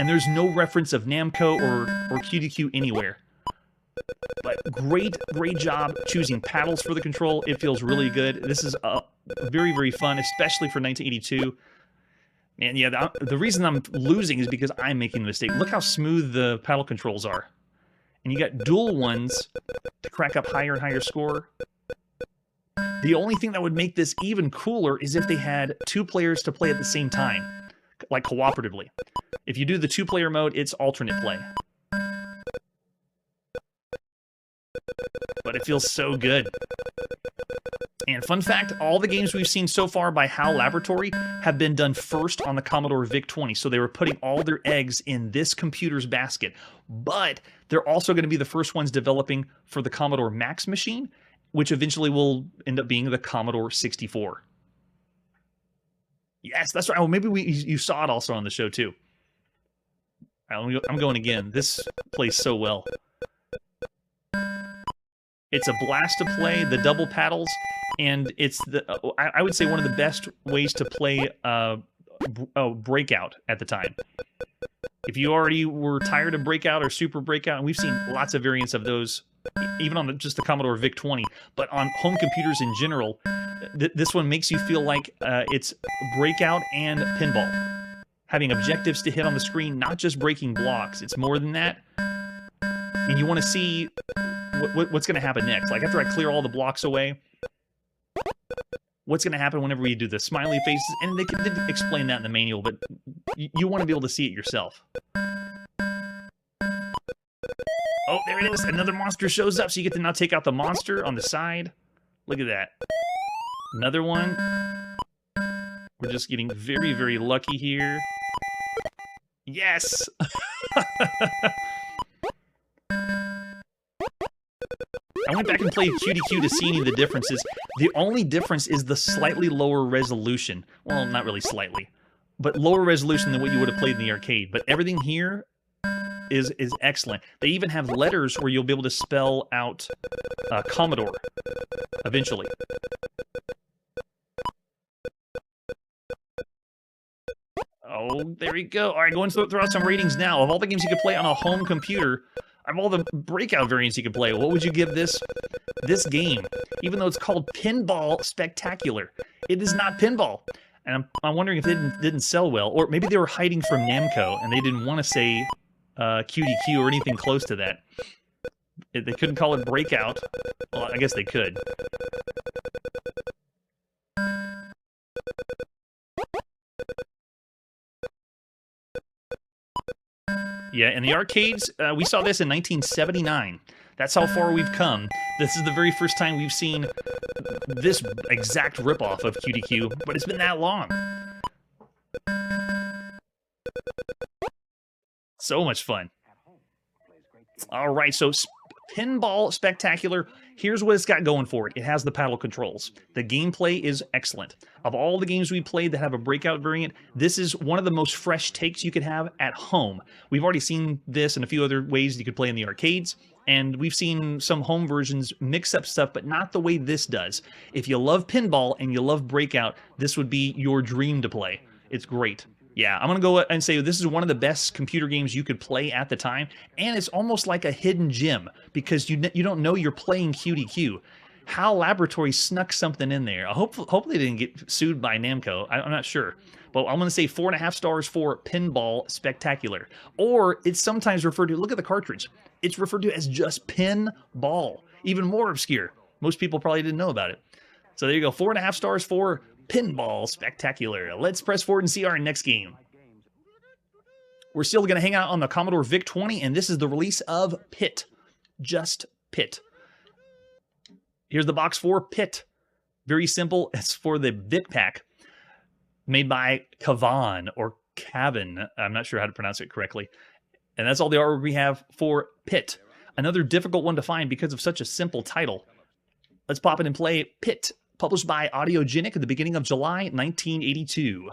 And there's no reference of Namco or QDQ anywhere. But great job choosing paddles for the control. It feels really good. This is very, very fun, especially for 1982. And yeah, the reason I'm losing is because I'm making the mistake. Look how smooth the paddle controls are. And you got dual ones to crack up higher and higher score. The only thing that would make this even cooler is if they had 2 players to play at the same time, like cooperatively. If you do the 2-player mode, it's alternate play. But it feels so good. And fun fact, all the games we've seen so far by HAL Laboratory have been done first on the Commodore VIC-20. So they were putting all their eggs in this computer's basket. But they're also going to be the first ones developing for the Commodore Max machine, which eventually will end up being the Commodore 64. Yes, that's right. Oh, maybe you saw it also on the show too. I'm going again. This plays so well. It's a blast to play, the double paddles, and it's I would say one of the best ways to play Breakout at the time. If you already were tired of Breakout or Super Breakout, and we've seen lots of variants of those, even on just the Commodore VIC-20, but on home computers in general, this one makes you feel like it's Breakout and Pinball. Having objectives to hit on the screen, not just breaking blocks. It's more than that. And you want to see what's going to happen next. Like after I clear all the blocks away, what's going to happen whenever we do the smiley faces? And they didn't explain that in the manual, but you want to be able to see it yourself. Oh, there it is. Another monster shows up, so you get to now take out the monster on the side. Look at that. Another one. We're just getting very, very lucky here. Yes! I went back and played QDQ to see any of the differences. The only difference is the slightly lower resolution. Well, not really slightly, but lower resolution than what you would have played in the arcade. But everything here is excellent. They even have letters where you'll be able to spell out Commodore eventually. Oh, there we go. All right, go and throw out some ratings now. Of all the games you could play on a home computer, of all the Breakout variants you could play, what would you give this game? Even though it's called Pinball Spectacular, it is not pinball. And I'm wondering if it didn't sell well, or maybe they were hiding from Namco and they didn't want to say QDQ or anything close to that. They couldn't call it Breakout. Well, I guess they could. Yeah, in the arcades, we saw this in 1979. That's how far we've come. This is the very first time we've seen this exact ripoff of QDQ, but it's been that long. So much fun. All right, so Pinball Spectacular. Here's what it's got going for it. It has the paddle controls. The gameplay is excellent. Of all the games we played that have a Breakout variant, this is one of the most fresh takes you could have at home. We've already seen this and a few other ways you could play in the arcades, and we've seen some home versions mix up stuff, but not the way this does. If you love pinball and you love Breakout, this would be your dream to play. It's great. Yeah, I'm going to go and say this is one of the best computer games you could play at the time, and it's almost like a hidden gem, because you don't know you're playing QDQ. HAL Laboratory snuck something in there. Hopefully they didn't get sued by Namco. I'm not sure. But I'm going to say 4.5 stars for Pinball Spectacular. Or it's sometimes referred to, look at the cartridge, it's referred to as just Pinball. Even more obscure. Most people probably didn't know about it. So there you go, 4.5 stars for Pinball Spectacular. Let's press forward and see our next game. We're still going to hang out on the Commodore VIC-20, and this is the release of Pit. Just Pit. Here's the box for Pit. Very simple. It's for the VIC pack, made by Cavan or Cavan. I'm not sure how to pronounce it correctly. And that's all the artwork we have for Pit. Another difficult one to find because of such a simple title. Let's pop in and play Pit, published by Audiogenic at the beginning of July 1982.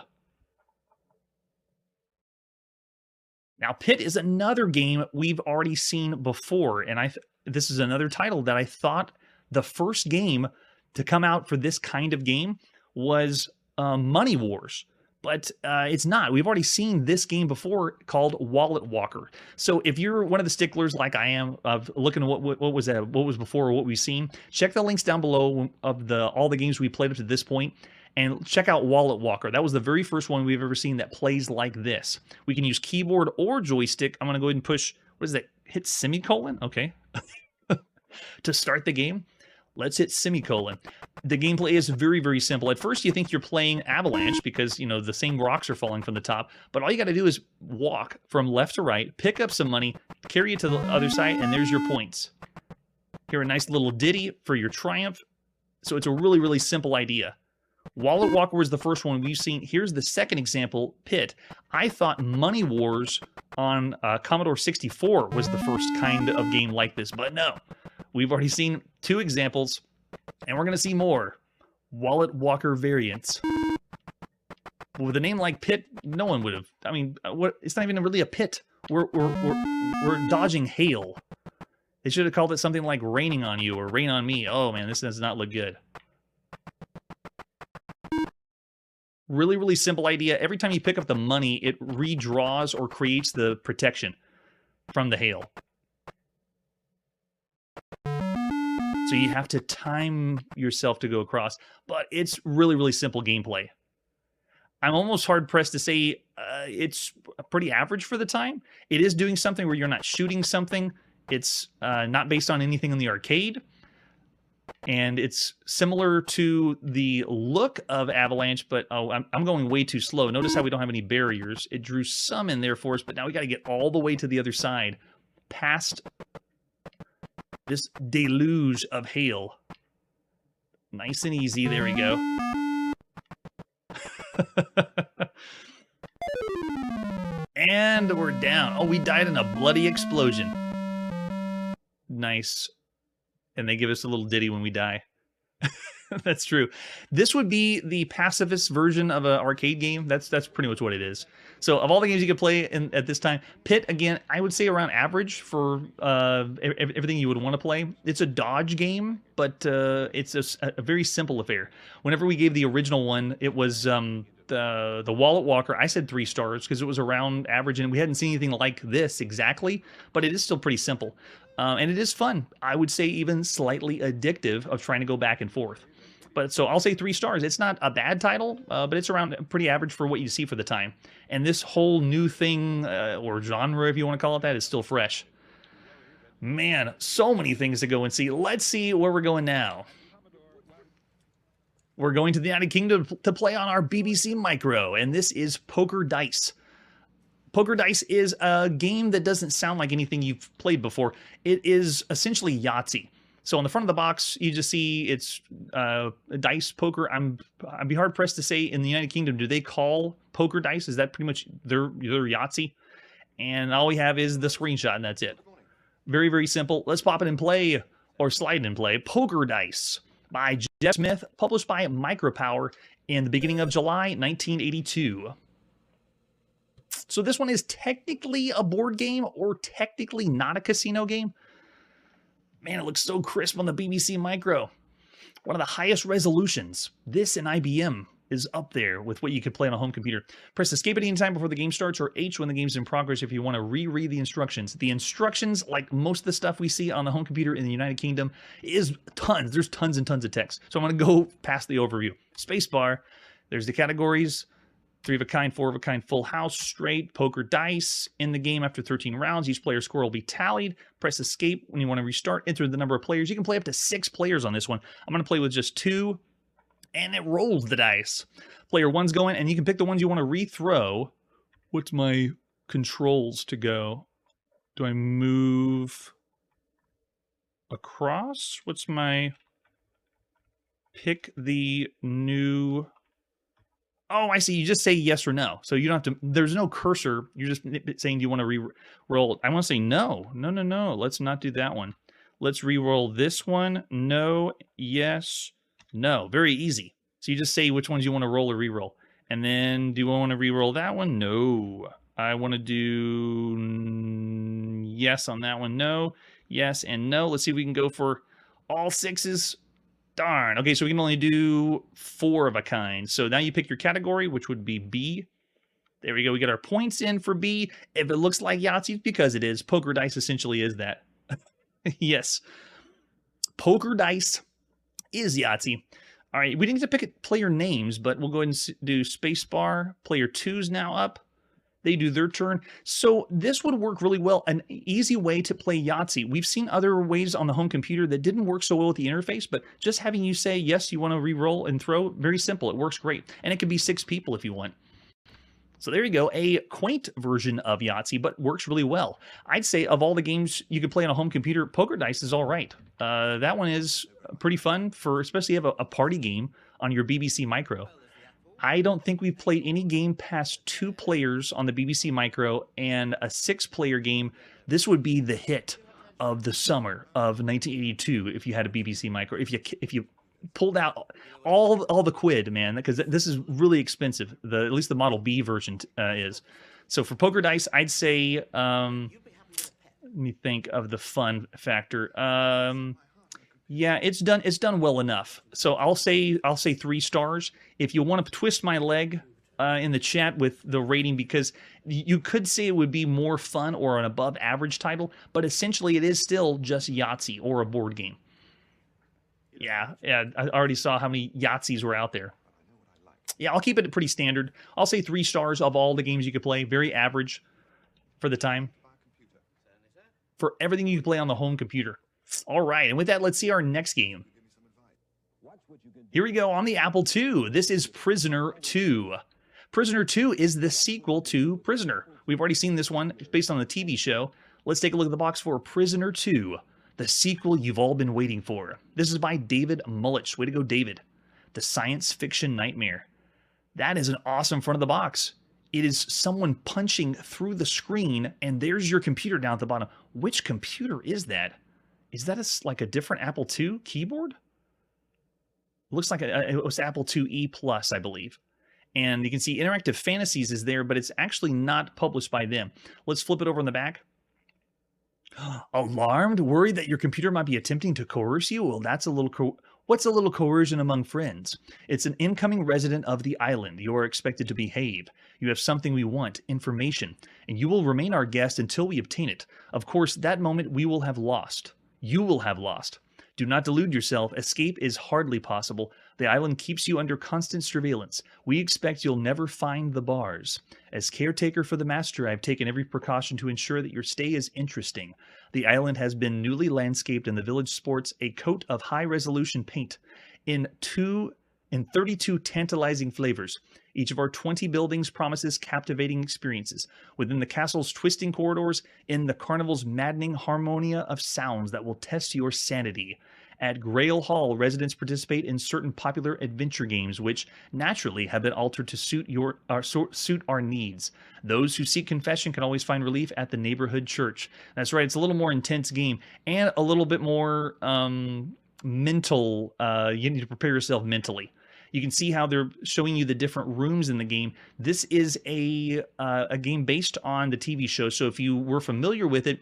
Now, Pit is another game we've already seen before, and this is another title that I thought the first game to come out for this kind of game was Money Wars. But it's not. We've already seen this game before called Wallet Walker. So if you're one of the sticklers like I am of looking at what was before or what we've seen, check the links down below of all the games we played up to this point, and check out Wallet Walker. That was the very first one we've ever seen that plays like this. We can use keyboard or joystick. I'm going to go ahead and push, what is that? Hit semicolon? Okay. To start the game. Let's hit semicolon. The gameplay is very, very simple. At first, you think you're playing Avalanche because, you know, the same rocks are falling from the top. But all you got to do is walk from left to right, pick up some money, carry it to the other side, and there's your points. Here, a nice little ditty for your triumph. So it's a really, really simple idea. Wallet Walker was the first one we've seen. Here's the second example, Pit. I thought Money Wars on Commodore 64 was the first kind of game like this, but no. We've already seen 2 examples, and we're going to see more Wallet Walker variants. With a name like Pit, no one would have. I mean, it's not even really a pit. We're dodging hail. They should have called it something like Raining on You or Rain on Me. Oh man, this does not look good. Really, really simple idea. Every time you pick up the money, it redraws or creates the protection from the hail. So you have to time yourself to go across. But it's really, really simple gameplay. I'm almost hard-pressed to say it's pretty average for the time. It is doing something where you're not shooting something. It's not based on anything in the arcade. And it's similar to the look of Avalanche, but I'm going way too slow. Notice how we don't have any barriers. It drew some in there for us, but now we got to get all the way to the other side, past this deluge of hail. Nice and easy. There we go. And we're down. Oh, we died in a bloody explosion. Nice. And they give us a little ditty when we die. That's true. This would be the pacifist version of an arcade game. That's pretty much what it is. So of all the games you could play at this time, Pit, again, I would say around average for everything you would want to play. It's a dodge game, but it's a very simple affair. Whenever we gave the original one, it was the Wallet Walker. I said 3 stars because it was around average, and we hadn't seen anything like this exactly, but it is still pretty simple. And it is fun. I would say even slightly addictive of trying to go back and forth. But so I'll say 3 stars. It's not a bad title, but it's around pretty average for what you see for the time. And this whole new thing, or genre, if you want to call it that, is still fresh. Man, so many things to go and see. Let's see where we're going now. We're going to the United Kingdom to play on our BBC Micro, and this is Poker Dice. Poker Dice is a game that doesn't sound like anything you've played before. It is essentially Yahtzee. So on the front of the box, you just see it's dice poker. I'd be hard pressed to say in the United Kingdom, do they call poker dice? Is that pretty much their Yahtzee? And all we have is the screenshot, and that's it. Very, very simple. Let's pop it and play, or slide and play. Poker Dice by Jeff Smith, published by Micropower in the beginning of July 1982. So this one is technically a board game or technically not a casino game. Man, it looks so crisp on the BBC Micro. One of the highest resolutions. This and IBM is up there with what you could play on a home computer. Press escape at any time before the game starts, or H when the game's in progress if you want to reread the instructions. The instructions, like most of the stuff we see on the home computer in the United Kingdom, is tons. There's tons and tons of text. So I'm going to go past the overview. Spacebar. There's the categories. 3 of a kind, 4 of a kind, full house, straight, poker dice. In the game after 13 rounds, each player's score will be tallied. Press escape when you want to restart. Enter the number of players. You can play up to 6 players on this one. I'm going to play with just 2, and it rolls the dice. Player 1's going, and you can pick the ones you want to rethrow. What's my controls to go? Do I move across? What's my... Pick the new... Oh, I see. You just say yes or no. So you don't have to, there's no cursor. You're just saying, do you want to re-roll? I want to say no. No. Let's not do that one. Let's re-roll this one. No, yes, no. Very easy. So you just say which ones you want to roll or re-roll. And then do I want to re-roll that one? No. I want to do yes on that one. No, yes, and no. Let's see if we can go for all 6s. Darn. Okay, so we can only do 4 of a kind. So now you pick your category, which would be B. There we go. We get our points in for B. If it looks like Yahtzee, it's because it is. Poker Dice essentially is that. Yes. Poker Dice is Yahtzee. All right, we didn't get to pick player names, but we'll go ahead and do spacebar. Player 2's now up. They do their turn. So this would work really well. An easy way to play Yahtzee. We've seen other ways on the home computer that didn't work so well with the interface, but just having you say, yes, you want to re-roll and throw, very simple. It works great. And it could be 6 people if you want. So there you go, a quaint version of Yahtzee, but works really well. I'd say of all the games you could play on a home computer, Poker Dice is all right. That one is pretty fun for, especially if you have a party game on your BBC Micro. I don't think we've played any game past 2 players on the BBC Micro, and a 6-player game. This would be the hit of the summer of 1982 if you had a BBC Micro. If you pulled out all the quid, man, because this is really expensive. At least the Model B version is. So for Poker Dice, I'd say let me think of the fun factor. Yeah, it's done well enough. So I'll say 3 stars. If you want to twist my leg in the chat with the rating, because you could say it would be more fun or an above average title, but essentially it is still just Yahtzee or a board game. Yeah, I already saw how many Yahtzees were out there. Yeah, I'll keep it pretty standard. I'll say 3 stars of all the games you could play. Very average for the time. For everything you can play on the home computer. All right, and with that, let's see our next game. Here we go on the Apple II. This is Prisoner 2. Prisoner 2 is the sequel to Prisoner. We've already seen this one. It's based on the TV show. Let's take a look at the box for Prisoner 2. The sequel you've all been waiting for. This is by David Mullich. Way to go, David. The science fiction nightmare. That is an awesome front of the box. It is someone punching through the screen, and there's your computer down at the bottom. Which computer is that? Is that like a different Apple II keyboard? It looks like it was Apple IIe Plus, I believe. And you can see Interactive Fantasies is there, but it's actually not published by them. Let's flip it over on the back. Alarmed? Worried that your computer might be attempting to coerce you? Well, that's a little what's a little coercion among friends? It's an incoming resident of the island. You are expected to behave. You have something we want, information, and you will remain our guest until we obtain it. Of course, that moment we will have lost. You will have lost. Do not delude yourself. Escape is hardly possible. The island keeps you under constant surveillance. We expect you'll never find the bars. As caretaker for the master, I have taken every precaution to ensure that your stay is interesting. The island has been newly landscaped and the village sports a coat of high-resolution paint in 32 tantalizing flavors. Each of our 20 buildings promises captivating experiences. Within the castle's twisting corridors, in the carnival's maddening harmonia of sounds that will test your sanity. At Grail Hall, residents participate in certain popular adventure games, which naturally have been altered to suit our needs. Those who seek confession can always find relief at the neighborhood church. That's right, it's a little more intense game and a little bit more mental. You need to prepare yourself mentally. You can see how they're showing you the different rooms in the game. This is a game based on the TV show, so if you were familiar with it,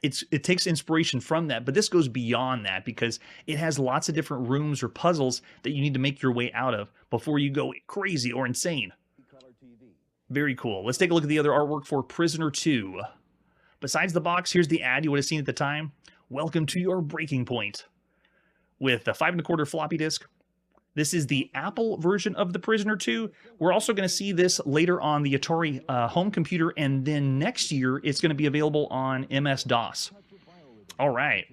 it takes inspiration from that, but this goes beyond that because it has lots of different rooms or puzzles that you need to make your way out of before you go crazy or insane. Very cool. Let's take a look at the other artwork for Prisoner 2. Besides the box, here's the ad you would have seen at the time. Welcome to your breaking point. With a 5 1/4 floppy disk. This is the Apple version of the Prisoner 2. We're also going to see this later on the Atari home computer, and then next year it's going to be available on MS-DOS. All right.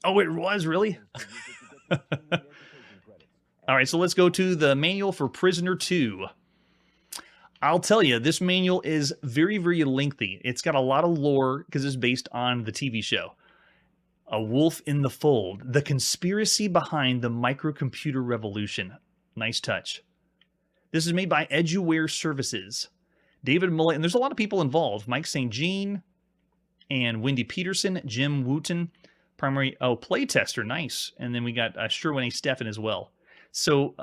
Oh, it was, really? All right, so let's go to the manual for Prisoner 2. I'll tell you, this manual is very, very lengthy. It's got a lot of lore because it's based on the TV show. A wolf in the fold. The conspiracy behind the microcomputer revolution. Nice touch. This is made by Eduware Services. David Mullet, and there's a lot of people involved. Mike St. Jean and Wendy Peterson, Jim Wooten, playtester, nice. And then we got Sherwin A. Steffen as well. So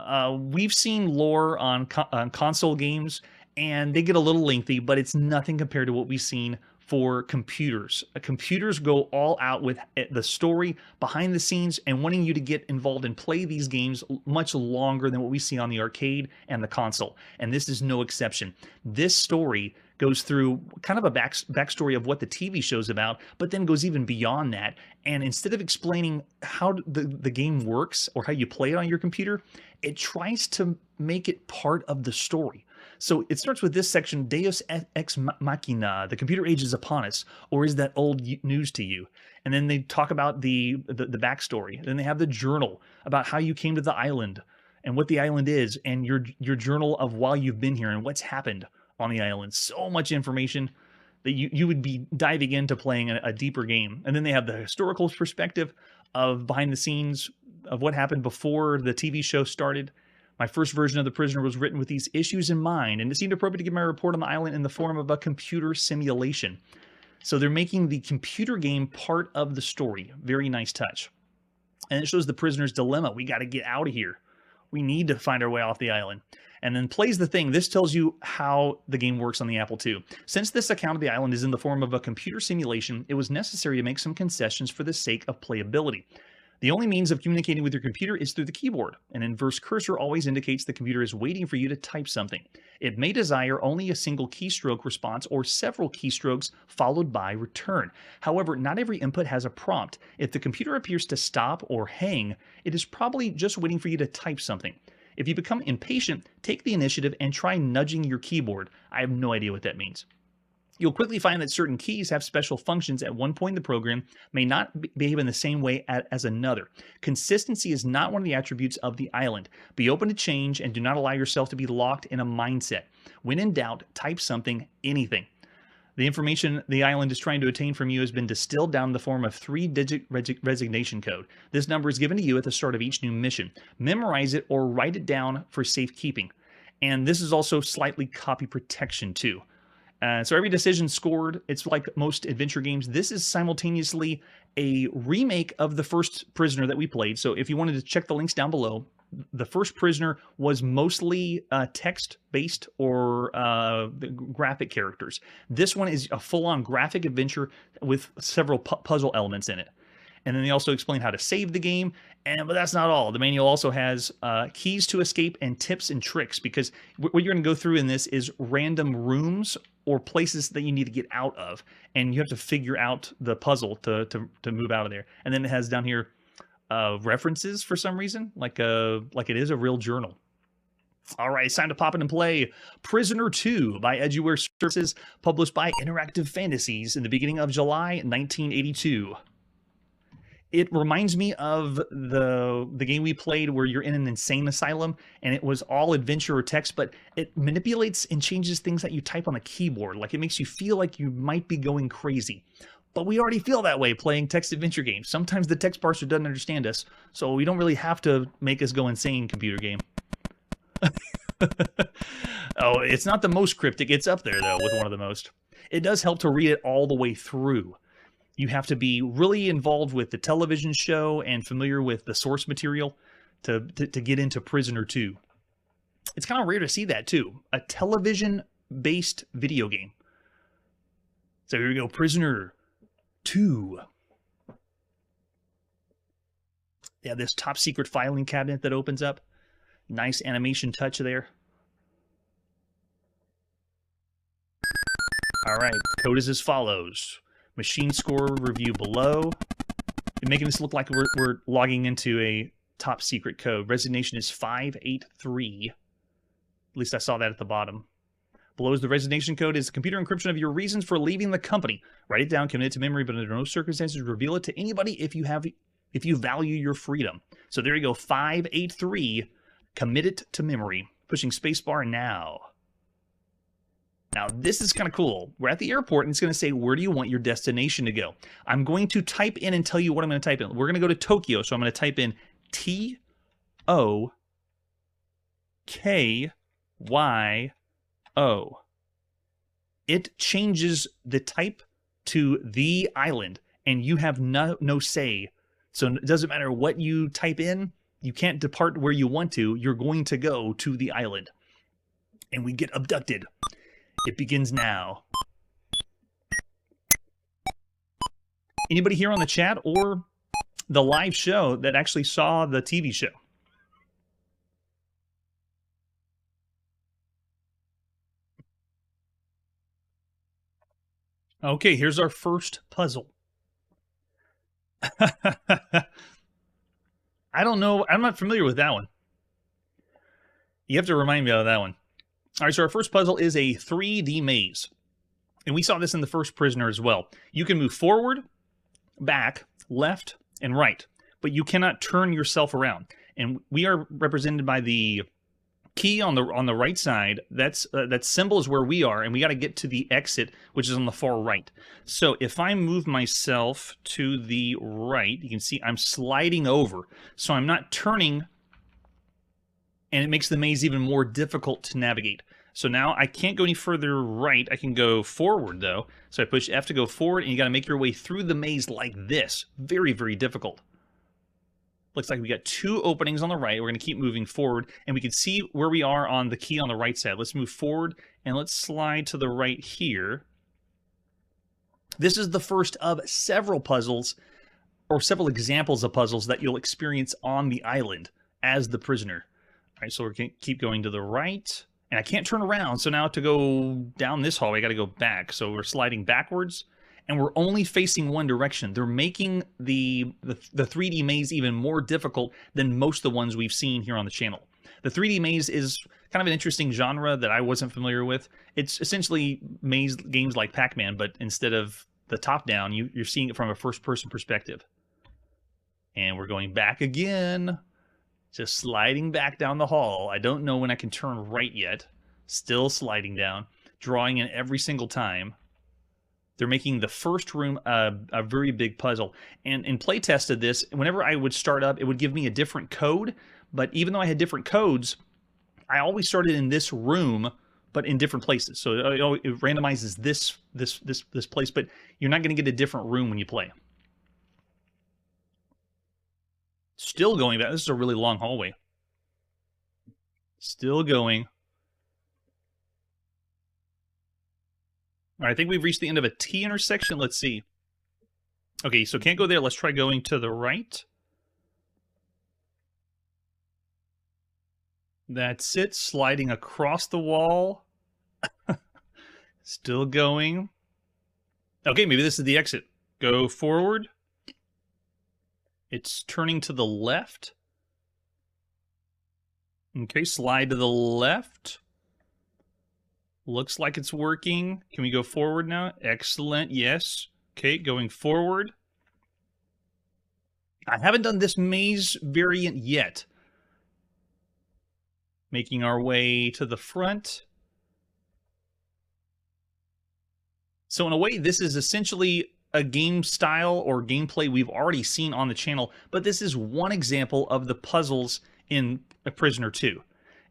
we've seen lore on console games, and they get a little lengthy, but it's nothing compared to what we've seen for computers. Computers go all out with the story behind the scenes and wanting you to get involved and play these games much longer than what we see on the arcade and the console. And this is no exception. This story goes through kind of a backstory of what the TV show's about, but then goes even beyond that. And instead of explaining how the game works or how you play it on your computer, it tries to make it part of the story. So it starts with this section, Deus Ex Machina, the computer age is upon us, or is that old news to you? And then they talk about the backstory. Then they have the journal about how you came to the island. and what the island is, and your journal of while you've been here and what's happened on the island. So much information that you would be diving into playing a deeper game. And then they have the historical perspective of behind the scenes of what happened before the TV show started. My first version of The Prisoner was written with these issues in mind, and it seemed appropriate to give my report on the island in the form of a computer simulation. So they're making the computer game part of the story. Very nice touch. And it shows the prisoner's dilemma. We got to get out of here. We need to find our way off the island. And then plays the thing. This tells you how the game works on the Apple II. Since this account of the island is in the form of a computer simulation, it was necessary to make some concessions for the sake of playability. The only means of communicating with your computer is through the keyboard. An inverse cursor always indicates the computer is waiting for you to type something. It may desire only a single keystroke response or several keystrokes followed by return. However, not every input has a prompt. If the computer appears to stop or hang, it is probably just waiting for you to type something. If you become impatient, take the initiative and try nudging your keyboard. I have no idea what that means. You'll quickly find that certain keys have special functions at one point in the program, may not behave in the same way as another. Consistency is not one of the attributes of the island. Be open to change and do not allow yourself to be locked in a mindset. When in doubt, type something, anything. The information the island is trying to attain from you has been distilled down in the form of 3-digit resignation code. This number is given to you at the start of each new mission. Memorize it or write it down for safekeeping. And this is also slightly copy protection too. So every decision scored. It's like most adventure games. This is simultaneously a remake of the first Prisoner that we played. So if you wanted to check the links down below, the first Prisoner was mostly text-based or graphic characters. This one is a full-on graphic adventure with several puzzle elements in it. And then they also explain how to save the game. But that's not all. The manual also has keys to escape and tips and tricks, because what you're going to go through in this is random rooms or places that you need to get out of. And you have to figure out the puzzle to move out of there. And then it has down here references for some reason, like it is a real journal. All right, it's time to pop in and play Prisoner 2 by Edgeware Services, published by Interactive Fantasies in the beginning of July 1982. It reminds me of the game we played where you're in an insane asylum and it was all adventure or text, but it manipulates and changes things that you type on the keyboard. Like, it makes you feel like you might be going crazy. But we already feel that way playing text adventure games. Sometimes the text parser doesn't understand us, so we don't really have to make us go insane, computer game. Oh, it's not the most cryptic. It's up there, though, with one of the most. It does help to read it all the way through. You have to be really involved with the television show and familiar with the source material to get into Prisoner 2. It's kind of rare to see that, too. A television-based video game. So here we go, Prisoner 2. Yeah, this top secret filing cabinet that opens up. Nice animation touch there. All right, code is as follows. Machine score review below. You're making this look like we're logging into a top secret code. Resignation is 583. At least I saw that at the bottom. Below is the resignation code. Is computer encryption of your reasons for leaving the company. Write it down, commit it to memory, but under no circumstances reveal it to anybody if you value your freedom. So there you go, 583. Commit it to memory. Pushing spacebar now. Now, this is kind of cool. We're at the airport, and it's going to say, where do you want your destination to go? I'm going to type in and tell you what I'm going to type in. We're going to go to Tokyo, so I'm going to type in T-O-K-Y-O. It changes the type to the island, and you have no say. So it doesn't matter what you type in. You can't depart where you want to. You're going to go to the island. And we get abducted. It begins now. Anybody here on the chat or the live show that actually saw the TV show? Okay, here's our first puzzle. I don't know. I'm not familiar with that one. You have to remind me of that one. All right, so our first puzzle is a 3D maze. And we saw this in the first Prisoner as well. You can move forward, back, left, and right, but you cannot turn yourself around. And we are represented by the key on the right side. That symbol is where we are, and we got to get to the exit, which is on the far right. So if I move myself to the right, you can see I'm sliding over, so I'm not turning, and it makes the maze even more difficult to navigate. So now I can't go any further right. I can go forward, though. So I push F to go forward, and you got to make your way through the maze like this. Very, very difficult. Looks like we got 2 openings on the right. We're going to keep moving forward, and we can see where we are on the key on the right side. Let's move forward, and let's slide to the right here. This is the first of several puzzles, or several examples of puzzles that you'll experience on the island as the prisoner. All right, so we're going to keep going to the right. And I can't turn around, so now to go down this hallway, I got to go back. So we're sliding backwards, and we're only facing one direction. They're making the 3D maze even more difficult than most of the ones we've seen here on the channel. The 3D maze is kind of an interesting genre that I wasn't familiar with. It's essentially maze games like Pac-Man, but instead of the top-down, you're seeing it from a first-person perspective. And we're going back again. Just sliding back down the hall. I don't know when I can turn right yet. Still sliding down. Drawing in every single time. They're making the first room a very big puzzle. And in playtest of this, whenever I would start up, it would give me a different code. But even though I had different codes, I always started in this room, but in different places. So it randomizes this place, but you're not going to get a different room when you play. Still going back. This is a really long hallway. Still going. All right, I think we've reached the end of a T intersection. Let's see. Okay, so can't go there. Let's try going to the right. That's it. Sliding across the wall. Still going. Okay, maybe this is the exit. Go forward. It's turning to the left. Okay, slide to the left. Looks like it's working. Can we go forward now? Excellent, yes. Okay, going forward. I haven't done this maze variant yet. Making our way to the front. So in a way, this is essentially a game style or gameplay we've already seen on the channel, but this is one example of the puzzles in A Prisoner 2.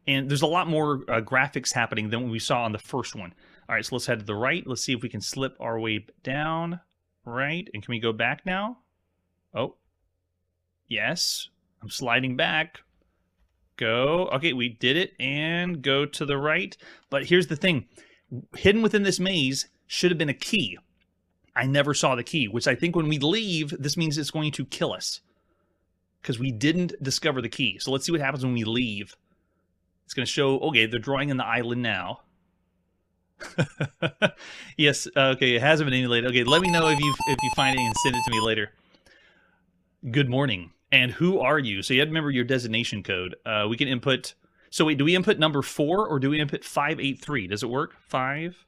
And there's a lot more graphics happening than what we saw on the first one. All right, so let's head to the right. Let's see if we can slip our way down. Right, and can we go back now? Oh, yes. I'm sliding back. Go. Okay, we did it, and go to the right. But here's the thing. Hidden within this maze should have been a key. I never saw the key, which I think when we leave, this means it's going to kill us. Because we didn't discover the key. So let's see what happens when we leave. It's going to show, okay, they're drawing in the island now. Yes, okay, it hasn't been emulated. Okay, let me know if you find it and send it to me later. Good morning. And who are you? So you have to remember your designation code. We can input... So wait, do we input number 4 or do we input 583? Does it work? 5...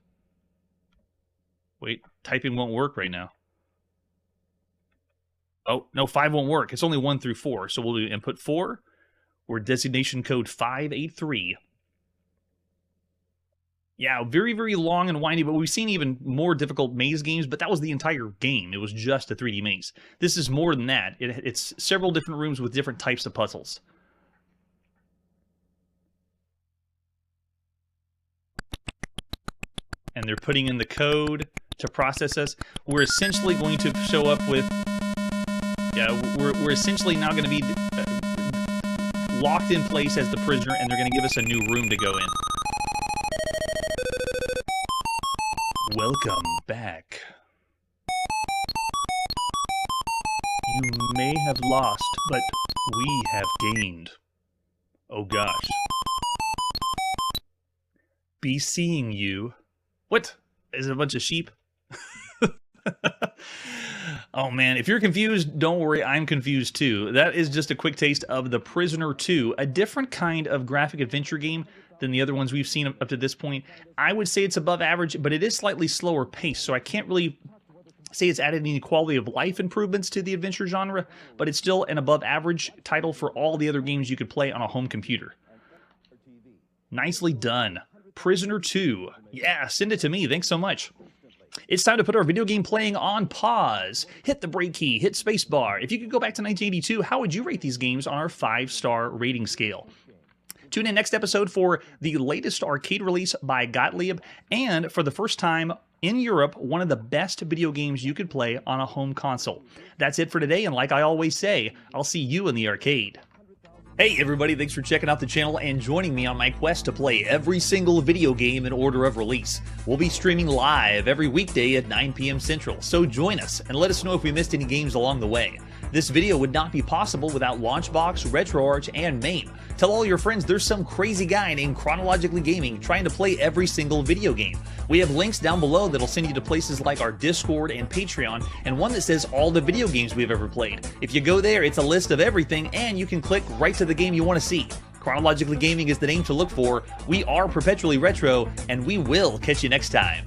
Wait, typing won't work right now. Oh, no, 5 won't work. It's only 1 through 4. So we'll do input 4 or designation code 583. Yeah, very, very long and windy, but we've seen even more difficult maze games, but that was the entire game. It was just a 3D maze. This is more than that. It's several different rooms with different types of puzzles. And they're putting in the code to process us. We're essentially going to show up with... Yeah, we're essentially now going to be locked in place as the prisoner, and they're going to give us a new room to go in. Welcome back. You may have lost, but we have gained. Oh gosh. Be seeing you. What? Is it a bunch of sheep? Oh man, if you're confused, don't worry, I'm confused too. That is just a quick taste of The Prisoner 2, a different kind of graphic adventure game than the other ones we've seen up to this point. I would say it's above average, but it is slightly slower paced, so I can't really say it's added any quality of life improvements to the adventure genre, but it's still an above average title for all the other games you could play on a home computer. Nicely done. Prisoner 2. Yeah, send it to me. Thanks so much. It's time to put our video game playing on pause. Hit the break key, hit spacebar. If you could go back to 1982, how would you rate these games on our 5-star rating scale? Tune in next episode for the latest arcade release by Gottlieb, and for the first time in Europe, one of the best video games you could play on a home console. That's it for today, and like I always say, I'll see you in the arcade. Hey everybody, thanks for checking out the channel and joining me on my quest to play every single video game in order of release. We'll be streaming live every weekday at 9 p.m. Central, so join us and let us know if we missed any games along the way. This video would not be possible without Launchbox, RetroArch, and MAME. Tell all your friends there's some crazy guy named Chronologically Gaming trying to play every single video game. We have links down below that'll send you to places like our Discord and Patreon, and one that says all the video games we've ever played. If you go there, it's a list of everything, and you can click right to the game you want to see. Chronologically Gaming is the name to look for. We are Perpetually Retro, and we will catch you next time.